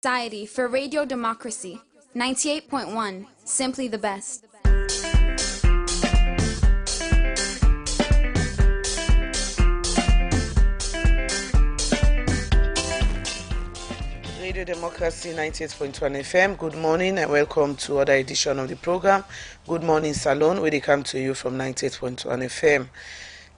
Society for Radio Democracy, 98.1, simply the best. Radio Democracy 98.1 FM. Good morning and welcome to another edition of the program. Good morning, Salon, where they come to you from 98.1 FM.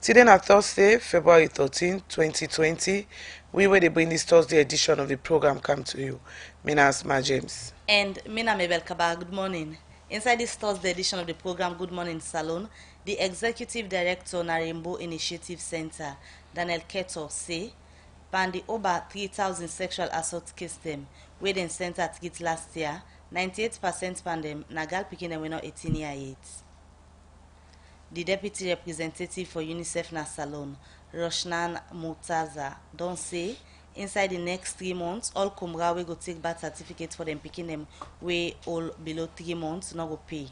Today on Thursday, February 13, 2020, we will bring this Thursday edition of the program come to you. Mina Asma James. And Mina Mabel Kaba, good morning. Inside this Thursday edition of the program, Good Morning Salon, the Executive Director, Narembo Initiative Center, Daniel Keto, say, pan the over 3,000 sexual assault case them, where they sent at it last year, 98% pan them, Nagal picking them when not 18 years yet. The Deputy Representative for UNICEF na Salon, Roshnan Mutaza, don't say, inside the next 3 months, all Kumra will go take birth certificate for them picking them way all below 3 months, not go pay.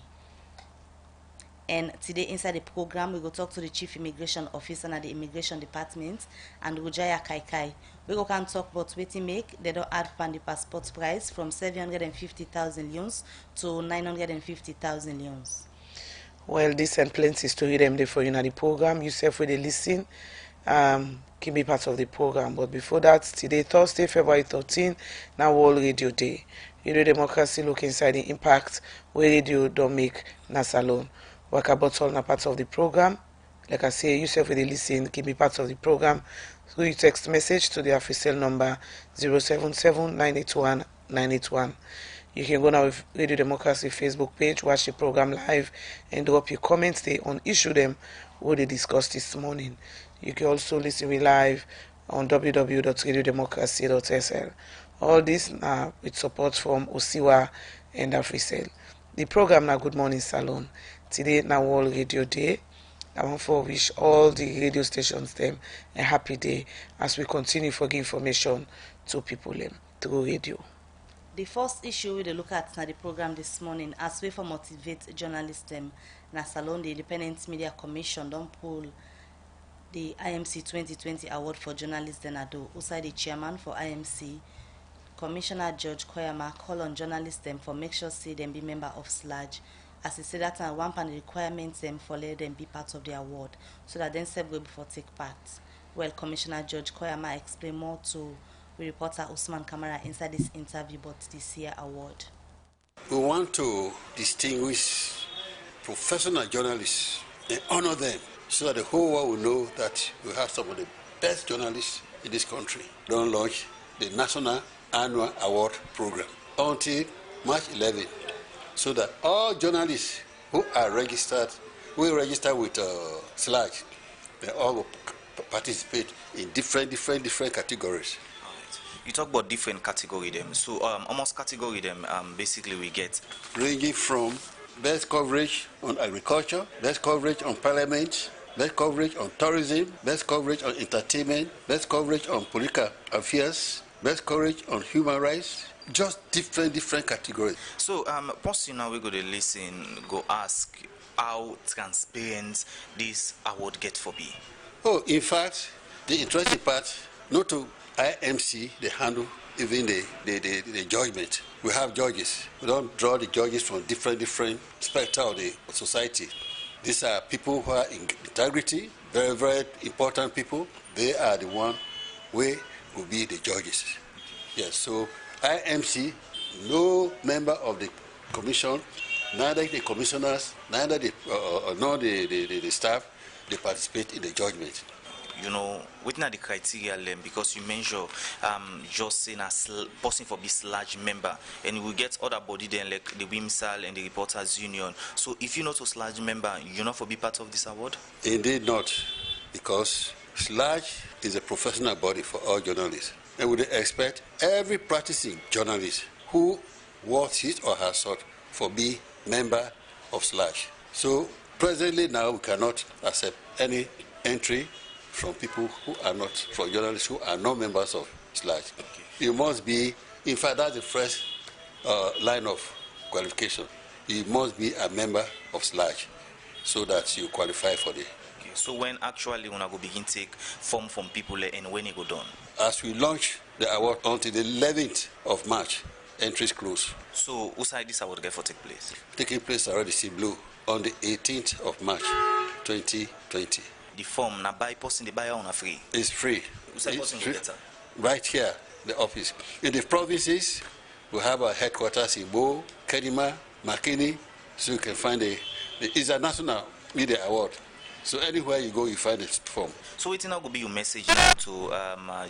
And today inside the program, we go talk to the Chief Immigration Officer at the Immigration Department and Rujaya Kaikai. We go can talk about what they make. They don't add pan the passport price from 750,000 leons to 950,000 leons. Well, this and plenty story them there for you in the program. Yourself with the listen, can be part of the program. But before that, today, Thursday, February 13, now World Radio Day. Radio Democracy look inside the impact where radio don't make nas alone. Work about all na part of the program. Like I say, yourself with the listen, can be part of the program. So you text message to the official number 077-981-981. You can go now with Radio Democracy Facebook page, watch the program live, and drop your comments there on issue them what they discussed this morning. You can also listen live on www.radiodemocracy.sl. All this now with support from Osiwa and Africell. The program now Good Morning Salon. Today now World Radio Day. I want to wish all the radio stations them a happy day as we continue to give information to people through radio. The first issue we look at na the program this morning as way for motivate journalists na Salon the Independent Media Commission don't pull the IMC 2020 award for journalists then ado. Outside the chairman for IMC, Commissioner George Koyama call on journalists them for make sure say them be member of SLAJ. As he said that one pan requirements them for let them be part of the award so that then sub will before take part. Well, Commissioner George Koyama explain more to reporter Usman Kamara inside this interview about this year award. We want to distinguish professional journalists and honor them so that the whole world will know that we have some of the best journalists in this country. Don't launch the National Annual Award Program until March 11 so that all journalists who are registered, will register with SLAJ, they all will participate in different categories. You talk about different category them. So almost category them basically we get ranging from best coverage on agriculture, best coverage on parliament, best coverage on tourism, best coverage on entertainment, best coverage on political affairs, best coverage on human rights, just different categories. So person now we go to listen, go ask how transparent this award get for be. Oh, in fact, the interesting part, not to IMC, they handle even the judgment. We have judges. We don't draw the judges from different spectra of the society. These are people who are in integrity, very important people. They are the one who will be the judges. Yes, so IMC, no member of the commission, neither the commissioners, neither the staff, they participate in the judgment. You know, within the criteria because you measure just saying as person for this large member, and we get other body then like the WIMSAL and the Reporters Union. So if you're not a SLAJ member, you're not for be part of this award? Indeed not, because SLAJ is a professional body for all journalists, and we expect every practicing journalist who works his or her sort for be member of SLAJ. So presently now we cannot accept any entry from people who are not, from journalists who are not members of SLAJ. Okay. You must be, in fact, that's the first line of qualification. You must be a member of SLAJ so that you qualify for the. Okay. So when actually when I go begin take form from people and when it go done? As we launch the award until the 11th of March. Entries close. So, who side this award get for take place? Taking place already, see blue, on the 18th of March, 2020. The form, na buy person, the buyer on a free. It's free. Who side It's person free. go get her? Right here, the office. In the provinces, we have our headquarters in Bo, Kedima, Makini, so you can find it's a national media award. So anywhere you go, you find it form. So what now will be your message now to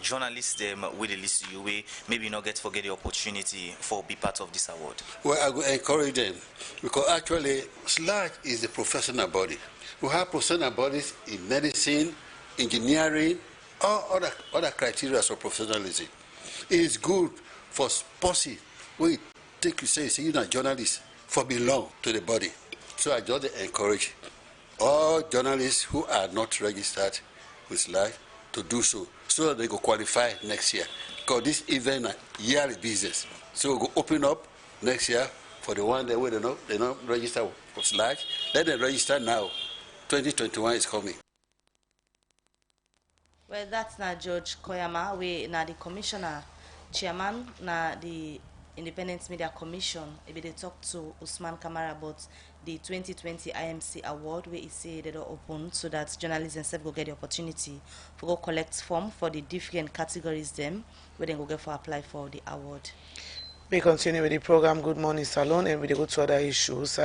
journalists them with the list you way maybe not forget the opportunity for be part of this award? Well, I will encourage them because actually SLAG is the professional body. We have professional bodies in medicine, engineering, all other criteria of professionalism. It is good for spousey when you take you say you're a journalist for belong to the body. So I just encourage all journalists who are not registered with SLAG to do so that they go qualify next year. Because this event is yearly business. So we'll go open up next year for the one that they not register for SLAG. Let them register now. 2021 is coming. Well, that's not George Koyama. We na the commissioner, chairman na the Independent Media Commission. They talk to Usman Kamara about the 2020 IMC award where he say they are open so that journalists themselves will get the opportunity to go collect form for the different categories them where they go get for apply for the award. We continue with the program Good Morning Salon and we go to other issues.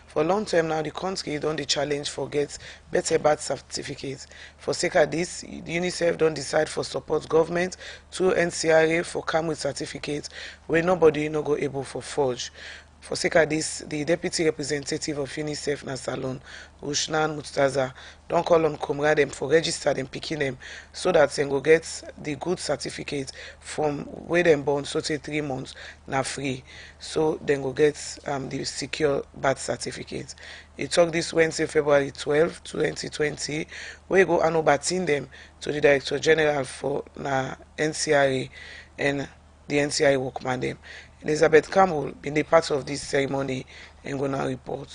For long term now, the country don't the challenge for get better birth certificates. For sake of this, UNICEF don't decide for support government to INSAI for come with certificates where nobody no go able for forge. For sake of this, the deputy representative of UNICEF na Salon, Ushnan Mutaza, don't call on Comrade them for register them, picking them, so that they go get the good certificate from where them born, so say 3 months, na free. So then go get the secure birth certificate. He talked this Wednesday, February 12, 2020, where go anobating them to the Director General for na NCRA and the NCI workman them. Elizabeth Campbell been a part of this ceremony and gonna report.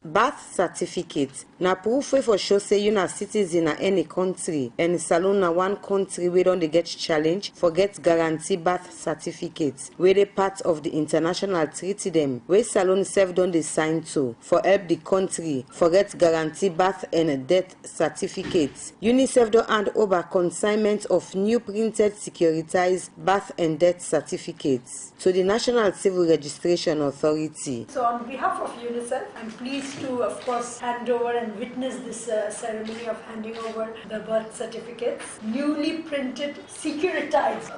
Birth certificate na proof wey for show say you na citizen na any country and Salon na one country wey don dey get challenge for get guarantee birth certificate wey dey part of the international treaty dem wey Salon sef don dey sign to for help the country for get guarantee birth and death certificates. UNICEF don hand over consignment of new printed securitized birth and death certificates to the National Civil Registration Authority. So on behalf of UNICEF, I'm pleased to, of course, hand over and witness this ceremony of handing over the birth certificates. Newly printed, securitized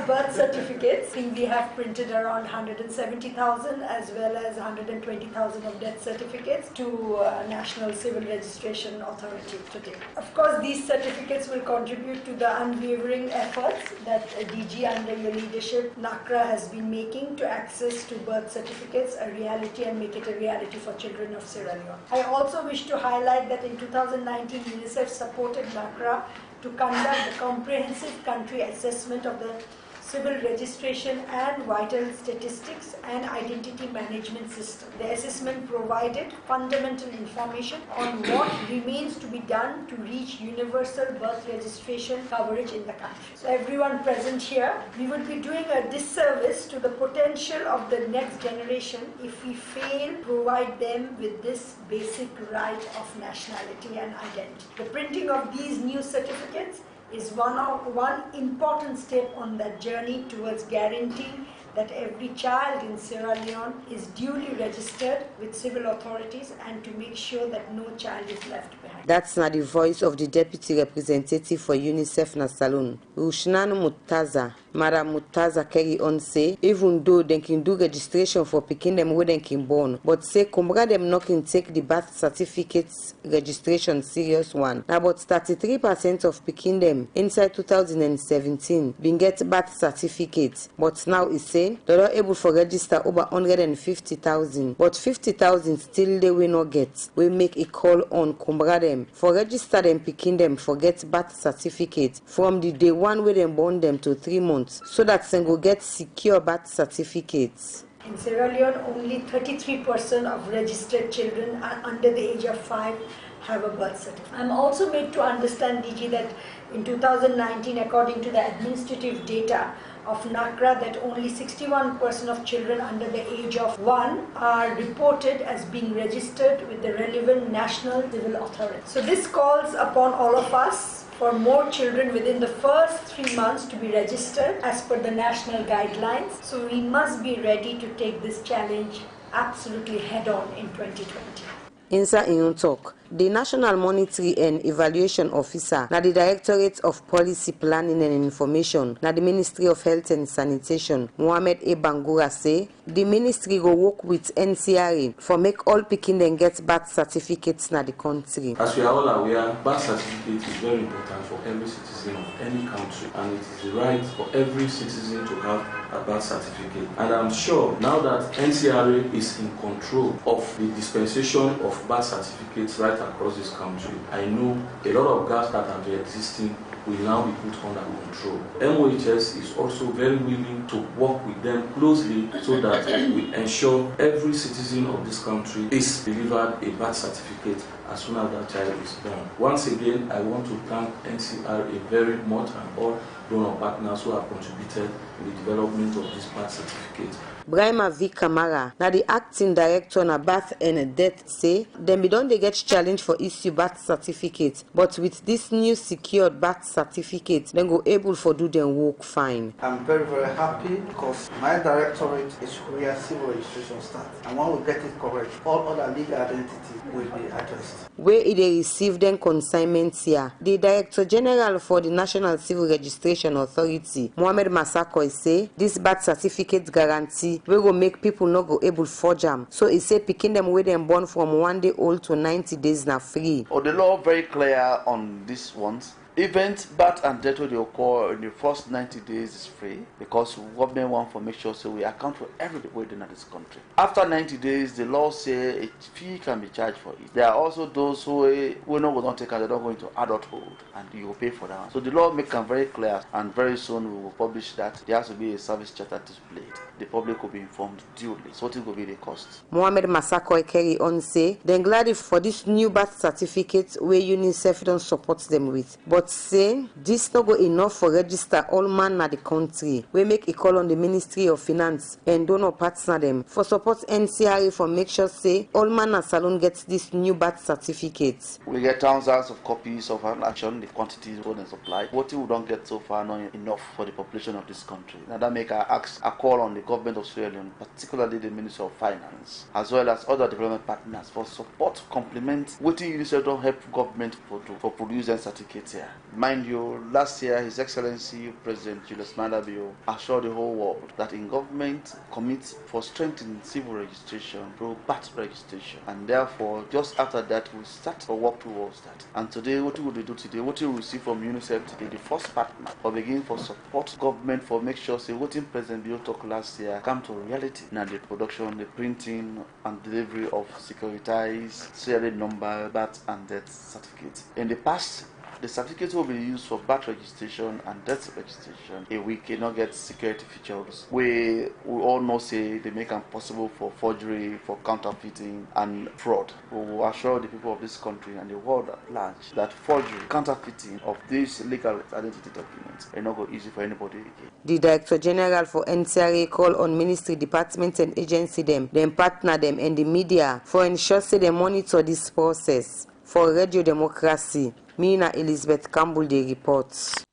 birth certificates. I think we have printed around 170,000 as well as 120,000 of death certificates to National Civil Registration Authority today. Of course, these certificates will contribute to the unwavering efforts that DG under your leadership, NACRA, has been making to access to birth certificates a reality and make it a reality for children of Sierra Leone. I also wish to highlight that in 2019, UNICEF supported NACRA to conduct the comprehensive country assessment of the civil registration and vital statistics and identity management system. The assessment provided fundamental information on what remains to be done to reach universal birth registration coverage in the country. So everyone present here, we would be doing a disservice to the potential of the next generation if we fail to provide them with this basic right of nationality and identity. The printing of these new certificates is one important step on that journey towards guaranteeing that every child in Sierra Leone is duly registered with civil authorities and to make sure that no child is left behind. That's not the voice of the deputy representative for UNICEF na Salon, Ushnan Mutaza. Madam Mutaza carry on say, even though they can do registration for picking them when they can born, but say Comrade them not can take the birth certificates registration serious one. About 33% of picking them inside 2017 been get birth certificates, but now it's say they are able to register over 150,000, but 50,000 still they will not get. We make a call on Comrade them for register them picking them for get birth certificate from the day one where they born them to 3 months, so that they will get secure birth certificates. In Sierra Leone, only 33% of registered children are under the age of 5 have a birth certificate. I'm also made to understand, DG, that in 2019, according to the administrative data of NACRA, that only 61% of children under the age of 1 are reported as being registered with the relevant national civil authority. So this calls upon all of us for more children within the first 3 months to be registered as per the national guidelines. So we must be ready to take this challenge absolutely head on in 2020. INSAI in talk. The National Monitoring and Evaluation Officer na the Directorate of Policy Planning and Information na the Ministry of Health and Sanitation, Mohamed A. Bangura, say the ministry go work with NCRA for make all pikin dem get birth certificates na the country. As we are all aware, birth certificate is very important for every citizen of any country, and it is the right for every citizen to have a birth certificate. And I'm sure now that NCRA is in control of the dispensation of birth certificates right across this country, I know a lot of gaps that have been existing will now be put under control. MOHS is also very willing to work with them closely so that we ensure every citizen of this country is delivered a birth certificate as soon as that child is born. Once again, I want to thank NCRA very much and all donor partners who have contributed in the development of this birth certificate. Brahma V. Kamara, na the acting director na birth and death, say them be don dey get challenge for issue birth certificate, but with this new secured birth certificate, then go able for do them work fine. I'm very, very happy because my directorate is where civil registration starts, and when we get it correct, all other legal identities will be addressed. Where it dey receive them consignments here, the Director General for the National Civil Registration Authority, Mohamed Masako, say this birth certificate guarantee we go make people not go able forge them. So he say picking them with them born from 1 day old to 90 days now free. Oh, the law very clear on this ones. Events, birth and death will occur in the first 90 days is free because government want to make sure so we account for everybody in this country. After 90 days, the law say a fee can be charged for it. There are also those who don't take and they don't go into adulthood and you will pay for that. So the law make them very clear, and very soon we will publish that there has to be a service charter displayed. The public will be informed duly. So what will be the cost? Mohamed Masako carry on say then glad for this new birth certificate where UNICEF don't support them with. But say this not go enough for register all man na the country. We make a call on the Ministry of Finance and donor partner them for support NCRA for make sure say all man na salon gets this new birth certificate. We get thousands of copies of an action, the quantities and supply. What we don't get so far not enough for the population of this country. Now that make a call on the government of Sierra Leone, particularly the Ministry of Finance, as well as other development partners for support to complement what UNICEF don't help government for producing certificates here. Mind you, last year His Excellency President Julius Maada Bio assured the whole world that in government commits for strengthening civil registration through birth registration, and therefore just after that we start to work towards that. And today, what we will do today, what we will receive from UNICEF today, the first partner for beginning for support government for make sure say what in President Bio talk last year come to reality. Now the production, the printing and delivery of securitized serial number, birth and death certificates. In the past, the certificate will be used for birth registration and death registration. We cannot get security features. We all know say they make it possible for forgery, for counterfeiting and fraud. We will assure the people of this country and the world at large that forgery, counterfeiting of these legal identity documents are not go easy for anybody again. The Director General for NCRA call on ministry, departments and agency them partner them and the media for ensure say they monitor this process. For Radio Democracy, Mina Elizabeth Campbell, the reports.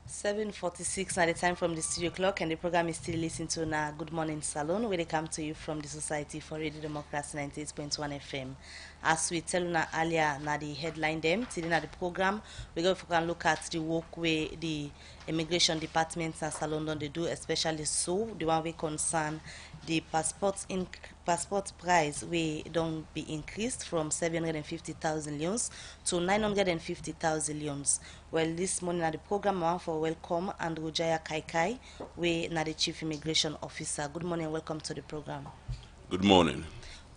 7:46 at the time from the studio clock, and the program is still listening to now Good Morning Salon, where they come to you from the Society for Radio Democracy 98.1 FM. As we tell you earlier, now the headline them, today now the program, we're going to look at the work where the immigration departments and salon they do, especially so the one we concern the passport price we don't be increased from 750,000 leons to 950,000 leons. Well, this morning at the program I want for welcome Andrew Jaya Kaikai, we now the Chief Immigration Officer. Good morning and welcome to the program. Good morning.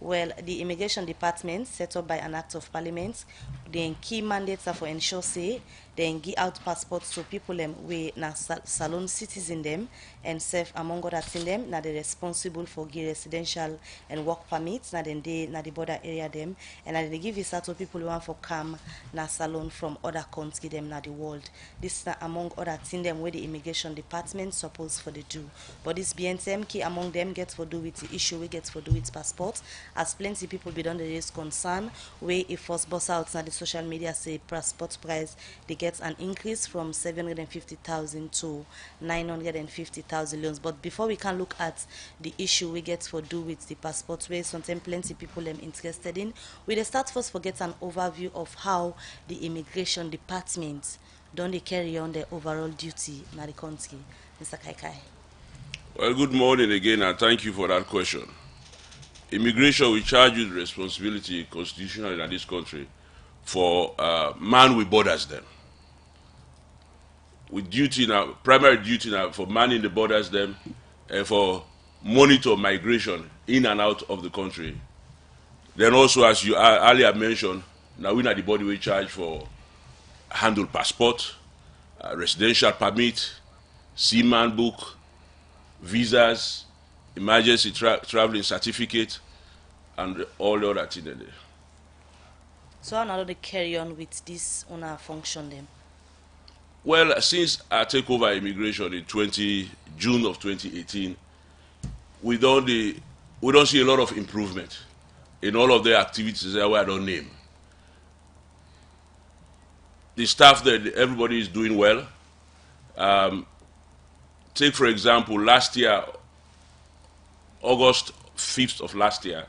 Well, the immigration department, set up by an act of parliament, Then key mandates are for ensure say then give out passports to people we na salon citizen them and serve among other thing them na they responsible for give residential and work permits na then they na the border area them and na they give visa to people who want for come na salon from other countries them na the world. This na among other thing them where the immigration department supposed for the do. But this BNTM key among them gets for do with the issue we get for do with passports as plenty people be done the raise concern where if first boss out na the social media say passport price they get an increase from 750,000 to 950,000 loans. But before we can look at the issue we get for do with the passport where sometimes plenty people are interested in, we dey start first for get an overview of how the immigration department don't they carry on their overall duty in the country. Mr. Kaikai. Well, good morning again, and thank you for that question. Immigration will charge you the responsibility constitutionally in this country for man with borders them. With duty now, primary duty now for manning the borders them and for monitor migration in and out of the country. Then also, as you earlier mentioned, now we are the body we charge for handle passport, residential permit, seaman book, visas, emergency traveling certificate, and all the other things there. So how now they carry on with this on our function them? Well, since I take over immigration in June of 2018, we don't see a lot of improvement in all of the activities that I don't name. The staff that everybody is doing well. Take for example, last year, August 5th of last year,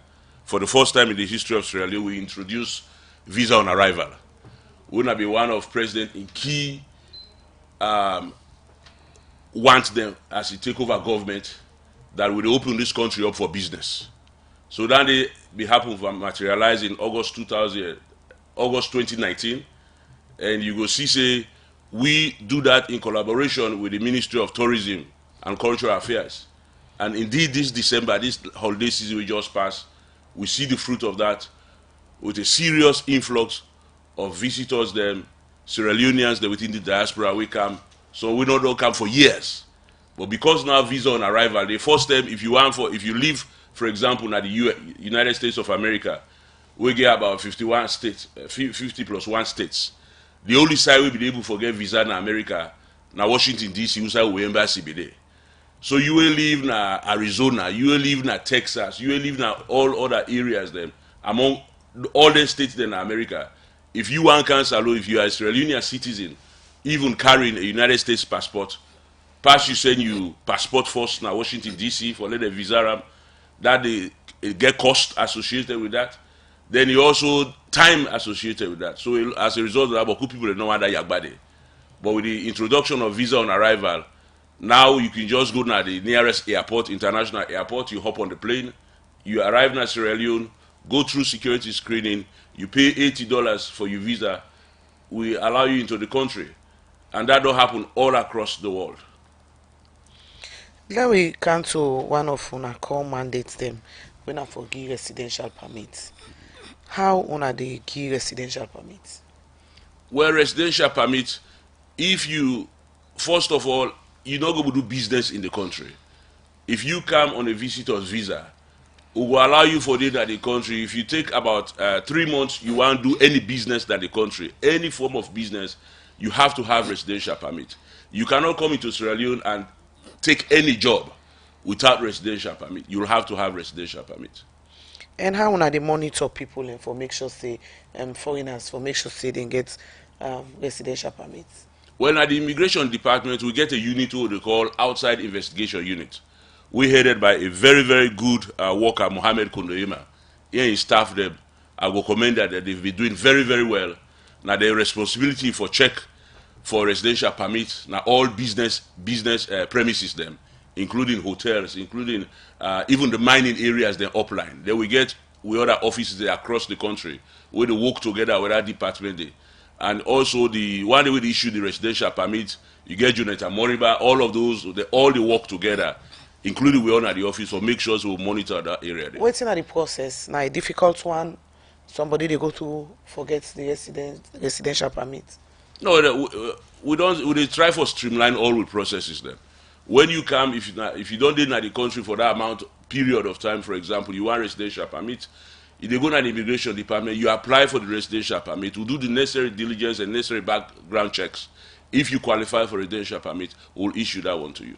for the first time in the history of Sierra Leone, we introduced visa on arrival. We want to be one of President in key want them as he take over government that will open this country up for business. So that they be happen to materialize in August 2019, and you go see say we do that in collaboration with the Ministry of Tourism and Cultural Affairs. And indeed, this December, this holiday season we just passed, we see the fruit of that with a serious influx of visitors, them Sierra Leoneans that within the diaspora we come. So we don't come for years. But because now visa on arrival, they force them if you live, for example, in the United States of America, we get about 51 states, 50 plus 1 states. The only side we be able to get visa in America, now Washington DC, who say we embassy be there. So you will live in Arizona, you will live in Texas, you will live in all other areas then, among all the states in America. If you want cancel, if you are a Sierra Leonean citizen, even carrying a United States passport, pass you send you passport first now Washington DC for let the visa that they get cost associated with that. Then you also time associated with that. So as a result of that, people know that yagbade. But with the introduction of visa on arrival, now you can just go to the nearest airport, international airport, you hop on the plane, you arrive in Sierra Leone, go through security screening, you pay $80 for your visa, we allow you into the country. And that don't happen all across the world. Then we come to one of una call mandates them when I forgive residential permits. How una they give residential permits? Well, residential permits, if you, first of all, you're not going to do business in the country. If you come on a visitor's visa, we will allow you for it at the country. If you take about 3 months, you want to do any business in the country, any form of business, you have to have residential permit. You cannot come into Sierra Leone and take any job without residential permit. You'll have to have residential permit. And how una they monitor people and for make sure say foreigners for make sure say they get residential permits? Well, at the immigration department, we get a unit what they call outside investigation unit. We headed by a very, very good worker, Mohammed Kondoyema. Here in staff them, I will commend that they've been doing very, very well. Now their responsibility for check for residential permits, now all business premises them, including hotels, including even the mining areas, they're upline. Then we other offices there across the country where they work together with that department there. And also the one day we issue the residential permit, you get Juneta Moriba, all of those, all they work together, including we all at the office, so make sure we monitor that area there. Waiting at the process, now a difficult one somebody they go to forget the residential permit? No, we don't. We dey try for streamline all the processes. Then, when you come, if you don't live in the country for that amount period of time, for example, you want residential permit, if they go to the immigration department, you apply for the residential permit. We do the necessary diligence and necessary background checks. If you qualify for residential permit, we'll issue that one to you.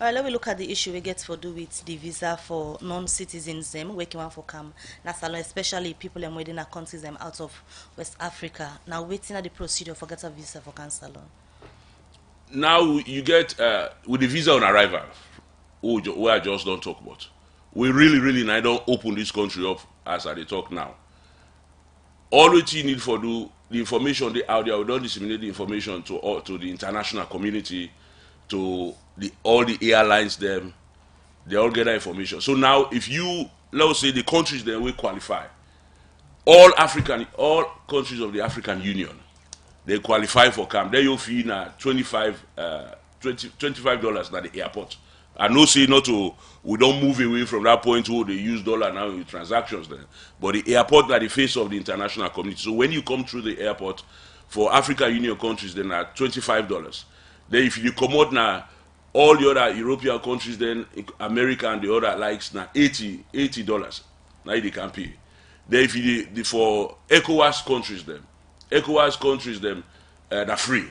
All right, let me look at the issue we get for do with the visa for non-citizens them working one for come Nassau, especially people within our countries them out of West Africa. Now waiting at the procedure for get a visa for Salon. Now you get with the visa on arrival, where I just don't talk about. We really now don't open this country up as I talk now. All what you need for do the information they out there, we don't disseminate the information to the international community, to all the airlines them, they all get that information. So now if you let's say the countries that will qualify, all countries of the African Union, they qualify for camp. Then you fee na $25 at the airport. I know say not to we don't move away from that point where they use dollar now in transactions then. But the airport are the face of the international community. So when you come through the airport for African Union countries, then are $25. Then if you come out now all the other European countries, then America and the other likes now $80. Now they can pay. Then if you for ECOWAS countries them they're free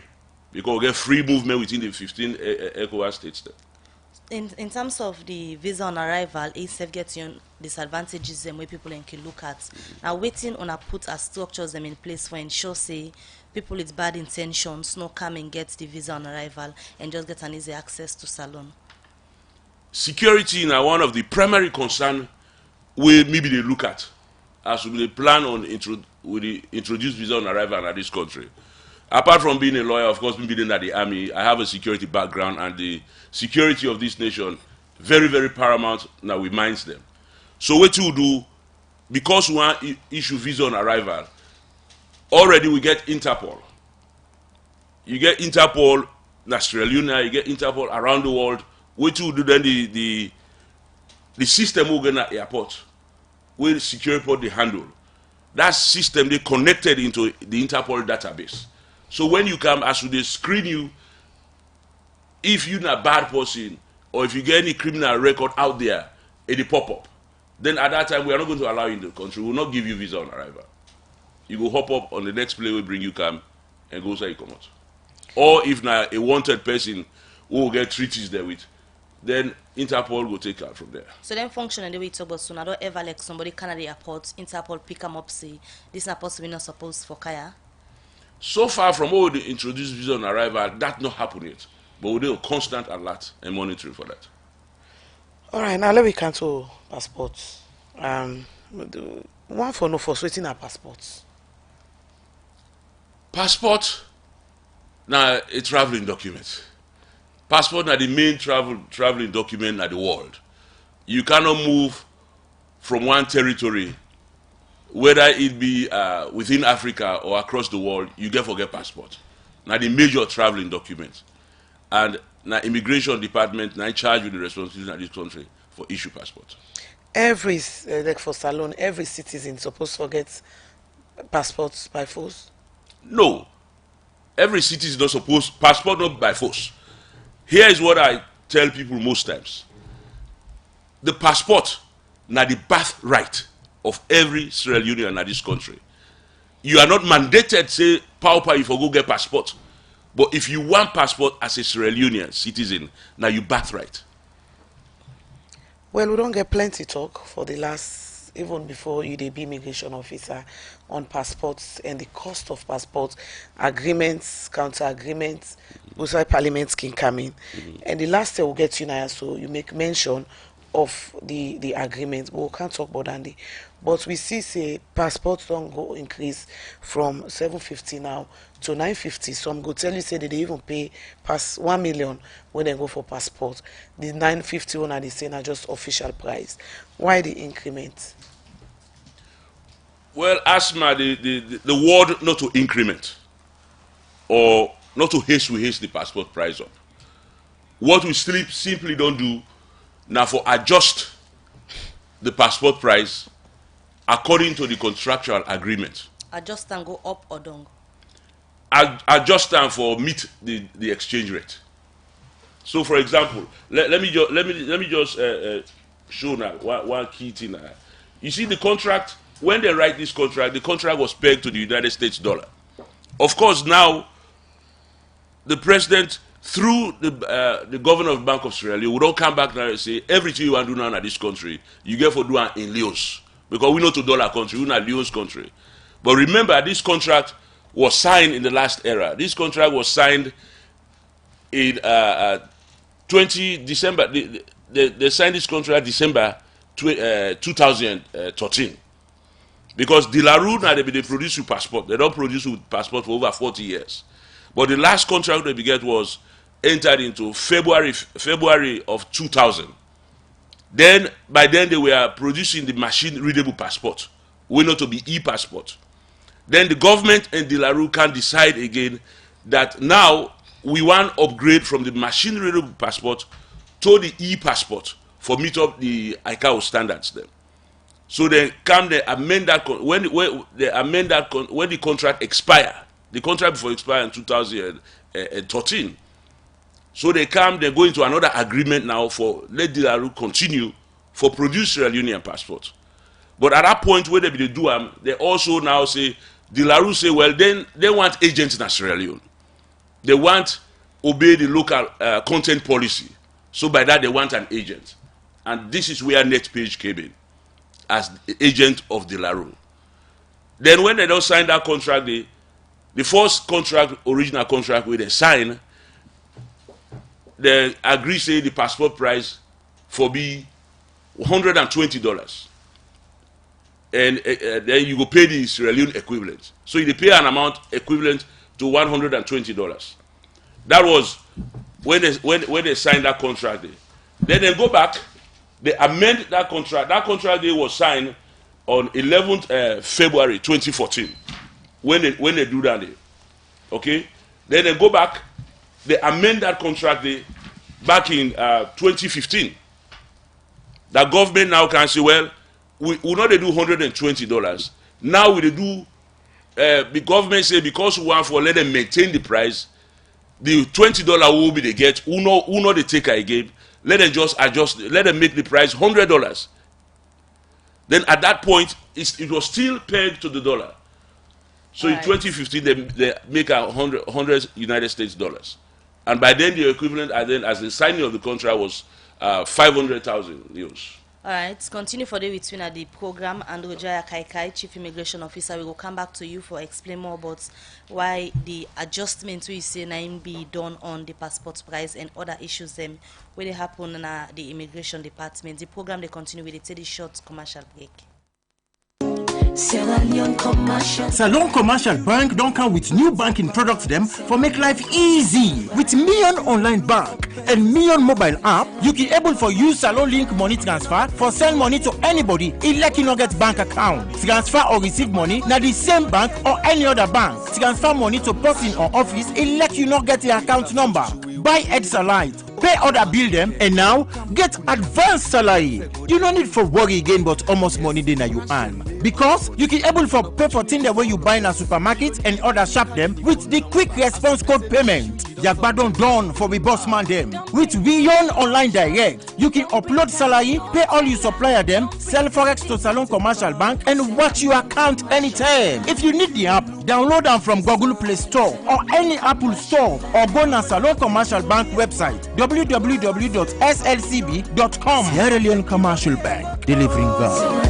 because we get free movement within the 15 ECOWAS states then. In terms of the visa on arrival, it gets you disadvantages them where people can look at. Now waiting on a put as structures them in place for ensure say people with bad intentions no come and get the visa on arrival and just get an easy access to Salon. Security now one of the primary concern we maybe they look at as we plan on introduce visa on arrival in this country. Apart from being a lawyer, of course, me being in the army, I have a security background, and the security of this nation very paramount. Now we minds them. So what you do, because we want issue visa on arrival, already we get Interpol. You get Interpol in Australia, you get Interpol around the world. What you do then the system will get at airport, where the security port they handle. That system they connected into the Interpol database. So when you come, as they screen you, if you're not a bad person or if you get any criminal record out there, it pop up. Then at that time, we are not going to allow you in the country. We will not give you visa on arrival. You go hop up on the next plane we bring you come and go say you come out. Or if not a wanted person who will get treaties there with, then Interpol will take out from there. So then function and the way you talk about soon, I don't ever like somebody can at the airport, Interpol pick them up, say this is not possible, not supposed for Kaya. So far from all the introduced visa on arrival, that not happened yet. But we do a constant alert and monitoring for that. All right, now let me come to passports. One for no for sweating our passports. Passport, now a traveling document. Passport now the main traveling document in the world. You cannot move from one territory, whether it be within Africa or across the world, you get forget passport. Now the major traveling document. And now immigration department now in charge with the responsibility in this country for issue passport. Every like for Salon, every citizen supposed to get passports by force. No. Every citizen is not supposed passport not by force. Here is what I tell people most times. The passport now the birthright of every Sierra Leonean in this country. You are not mandated, say, pauper, if you go get passport. But if you want passport as a Sierra Leonean citizen, now you birthright. Well, we don't get plenty talk for the last, even before you be immigration officer, on passports and the cost of passports, agreements, counter agreements, outside parliament can come in. And the last thing we'll get you now, so you make mention of the agreement, but we can't talk about that. But we see say passports don't go increase from 750 now to 950. Some go tell you say they even pay past 1 million when they go for passport. The 950 one are the same are just official price. Why the increment? Well, asthma the word not to increment or not to haste the passport price up. What we simply don't do now for adjust the passport price according to the contractual agreement. Adjust and go up or down? Adjust them for meet the exchange rate. So, for example, let me just show now one key thing. You see, the contract, when they write this contract, the contract was pegged to the United States dollar. Of course, now the president, through the governor of Bank of Sierra Leone, will not come back now and say everything you want to do now in this country, you get for doing in Leos, because we know to dollar country, we're not Leos country. But remember, this contract was signed in the last era. This contract was signed in 20 December. They signed this contract December 2013. Because De La Rue, now they produce with passport. They don't produce with passport for over 40 years. But the last contract they get was entered into February of 2000. Then, by then, they were producing the machine-readable passport. We know to be e-passport. Then the government and De La Rue can decide again that now we want to upgrade from the machine-readable passport to the e-passport for meet up the ICAO standards then. So they amend that when the contract expire. The contract before expire in 2013. So they go into another agreement now for let De La Rue continue for produce Sierra Leonean passport. But at that point where they do them, they also now say De La Rue say, well, then they want agents in Sierra Leone. They want obey the local content policy. So by that they want an agent, and this is where NetPage came in as the agent of De La Rue. Then when they don't sign that contract, the first contract, original contract where they sign, they agree say the passport price for be $120. And then you go pay the Sierra Leone equivalent. So you pay an amount equivalent to $120. That was when they signed that contract. Then they go back, they amend that contract. That contract was signed on 11th February 2014. When they do that, okay. Then they go back, they amend that contract back in 2015. The government now can say, well, we not they do $120. Now we do. The government say because we want for let them maintain the price, the $20 will be they get. Who know they take again. Let them just adjust. Let them make the price $100. Then at that point, it was still pegged to the dollar. So in 2015, they make 100 United States dollars, and by then the equivalent, as the signing of the contract was 500,000 euros. All right, continue for the between at the program, and Rojaya Kaikai, Chief Immigration Officer, we will come back to you for explain more about why the adjustment we say now be done on the passport price and other issues them where they happen in the immigration department. The program they continue with a short commercial break. Salon Commercial Bank don't come with new banking products them for make life easy. With Million Online Bank and Million Mobile app, you can able for use Salon Link money transfer for send money to anybody like you not get bank account. Transfer or receive money na the same bank or any other bank. Transfer money to person or office like you not get the account number. Buy Salite, pay other bill them, and now get advanced salary. You don't need for worry again but almost money then you earn. Because you can able for pay for things the way you buy in a supermarket and other shop them with the quick response code payment. Yagbadon done for the boss man them. With Beyond Online Direct, you can upload salary, pay all you supplier them, sell forex to Salon Commercial Bank, and watch your account anytime. If you need the app, download them from Google Play Store or any Apple Store, or go to Salon Commercial Bank website www.slcb.com. Sierra Leone Commercial Bank, delivering God.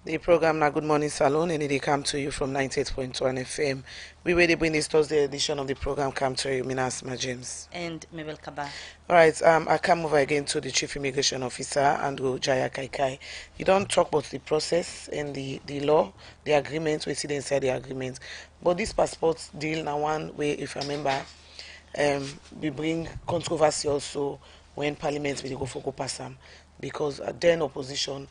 The program now Good Morning Salon, and it come to you from 98.1 FM. We will bring this Thursday edition of the program come to you, Minas James and Mabel Kaba. All right, I come over again to the Chief Immigration Officer, Andrew Jaya Kaikai. You don't talk about the process and the law, the agreements, we see inside the agreement. But this passport deal now one way, if I remember, we bring controversy also when Parliament will go for Kopasam, because then opposition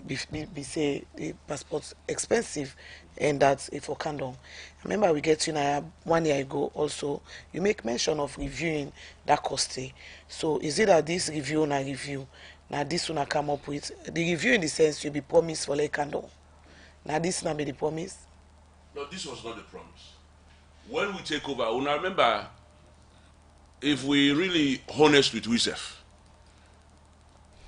be say the passport expensive, and that's it for Kandong. I remember we get you now 1 year ago also, you make mention of reviewing that cost. So is it that this review na review? Now this one I come up with the review in the sense you be promised for like Kandong. Now this na be the promise. No, this was not the promise. When we take over, I remember, if we really honest with ourselves,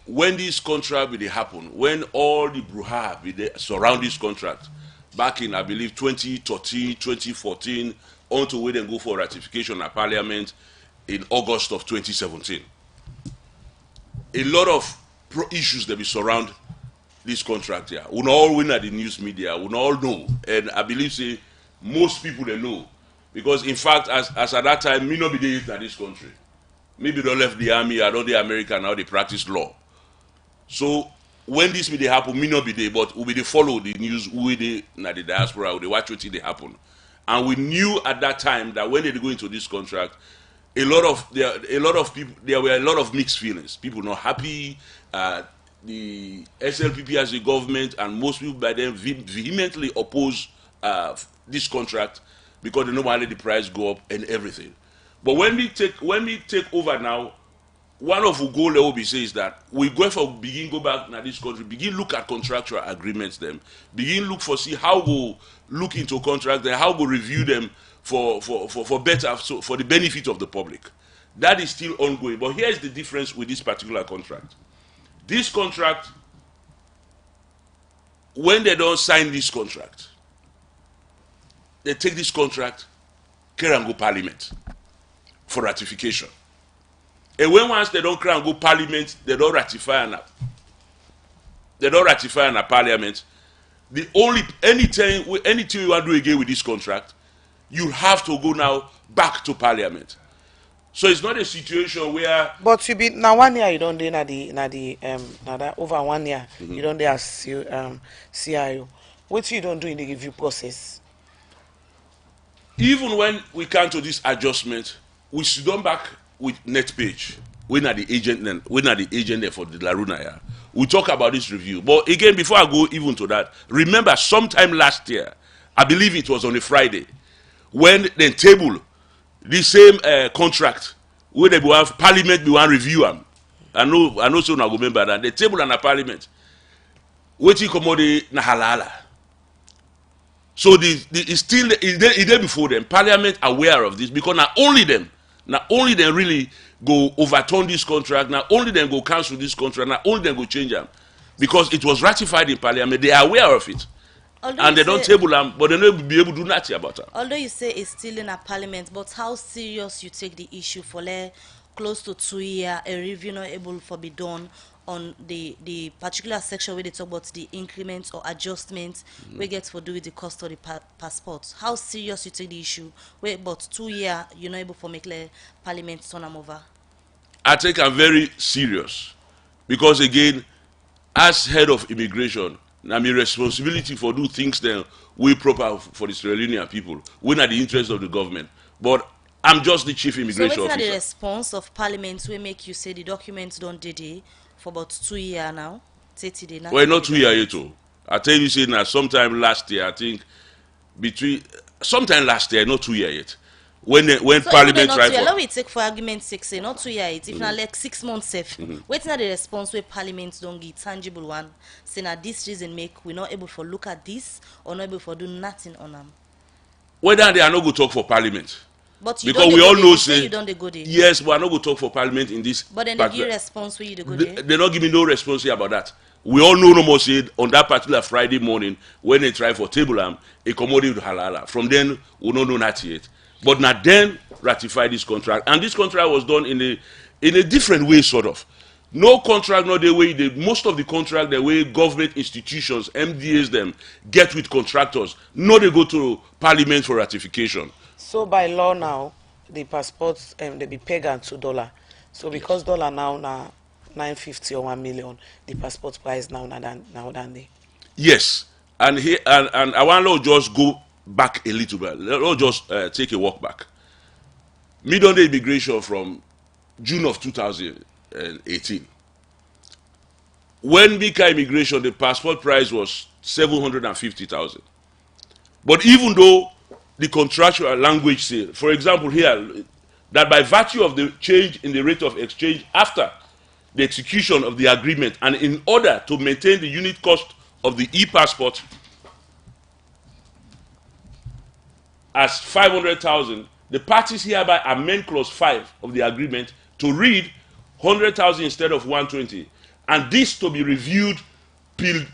when this contract will happen, when all the brouhaha will surround this contract, back in, I believe, 2013, 2014, on to wait and go for ratification at Parliament in August of 2017. A lot of issues that will surround this contract here. We all win at the news media, we all know, and I believe say most people they know, because in fact, as at that time, me not be there in this country. Maybe they left the army, I know the American, now they practice law. So when this will they happen, me not be there, but we will follow the news, we they na the diaspora, we watch what they happen. And we knew at that time that when they go into this contract, there were a lot of mixed feelings. People not happy. The SLPP as the government and most people by then vehemently oppose this contract because they know why the price go up and everything. But when we take over now, one of our goal will be says that we go back now this country, begin look at contractual agreements them, begin look for see how we look into contracts and how we review them for better, so for the benefit of the public. That is still ongoing. But here's the difference with this particular contract. This contract, when they don't sign this contract, they take this contract, carry and go parliament for ratification. And when once they don't carry and go parliament, they don't ratify an parliament. The only anything you want to do again with this contract, you have to go now back to parliament. So it's not a situation where. But you be now 1 year you don't do na that over 1 year you don't do as CIO. What you don't do in the review process? Even when we come to this adjustment, we sit down back with net page. We're not the agent then. We're not the agent there for the Laruna. Yeah. We talk about this review. But again, before I go even to that, remember sometime last year, I believe it was on a Friday, when they table the same contract where they will have parliament be one review them. I know so now remember that. The table and a parliament. Waiting commodity na halala. So it's there before them. Parliament aware of this because not only them really go overturn this contract, not only them go cancel this contract, not only them go change them. Because it was ratified in Parliament, they are aware of it. Although and they don't table them, but they don't be able to do nothing about it. Although you say it's still in a parliament, but how serious you take the issue for close to 2 years, a review not able to be done on the particular section where they talk about the increments or adjustments we get for do with the cost of the passports. How serious you take the issue where about 2 years you're not able to make parliament turn them over? I think I'm very serious because again, as head of immigration, now my responsibility for do things then we proper for the Sierra Leonean people. We're not the interest of the government, but I'm just the chief immigration officer. So what's the response of parliament will make you say the documents don't did for about 2 years now? Well, not 2 years yet. I tell you, say now sometime last year, I think sometime last year, not 2 years yet. When so parliament tried for. Let me take for argument's sake, say not 2 years. If not like 6 months safe. What's not the response where parliament don't get tangible one? Say now this reason make we not able to look at this or not able to do nothing on them. Whether they are not going to talk for parliament. But you because we all know say you don't go there. Yes, we are not going to talk for parliament in this. But then they give response where you go there. They don't give me no response here about that. We all know no more said on that particular Friday morning when they try for table a commodity with halala. From then we don't know that yet. But now then ratify this contract, and this contract was done in a different way, sort of. No contract, not the way most of the contract the way government institutions, MDAs them get with contractors. No, they go to parliament for ratification. So by law now, the passports they be pegged at $2. So because dollar now $950 or 1 million, the passport price now than they. Yes, and here and I want to just go back a little bit. Let's just take a walk back. Mid-on-day immigration from June of 2018. when Mika immigration, the passport price was 750,000. But even though the contractual language say, for example here, that by virtue of the change in the rate of exchange after the execution of the agreement and in order to maintain the unit cost of the e-passport as 500,000, the parties hereby amend clause 5 of the agreement to read 100,000 instead of 120, and this to be reviewed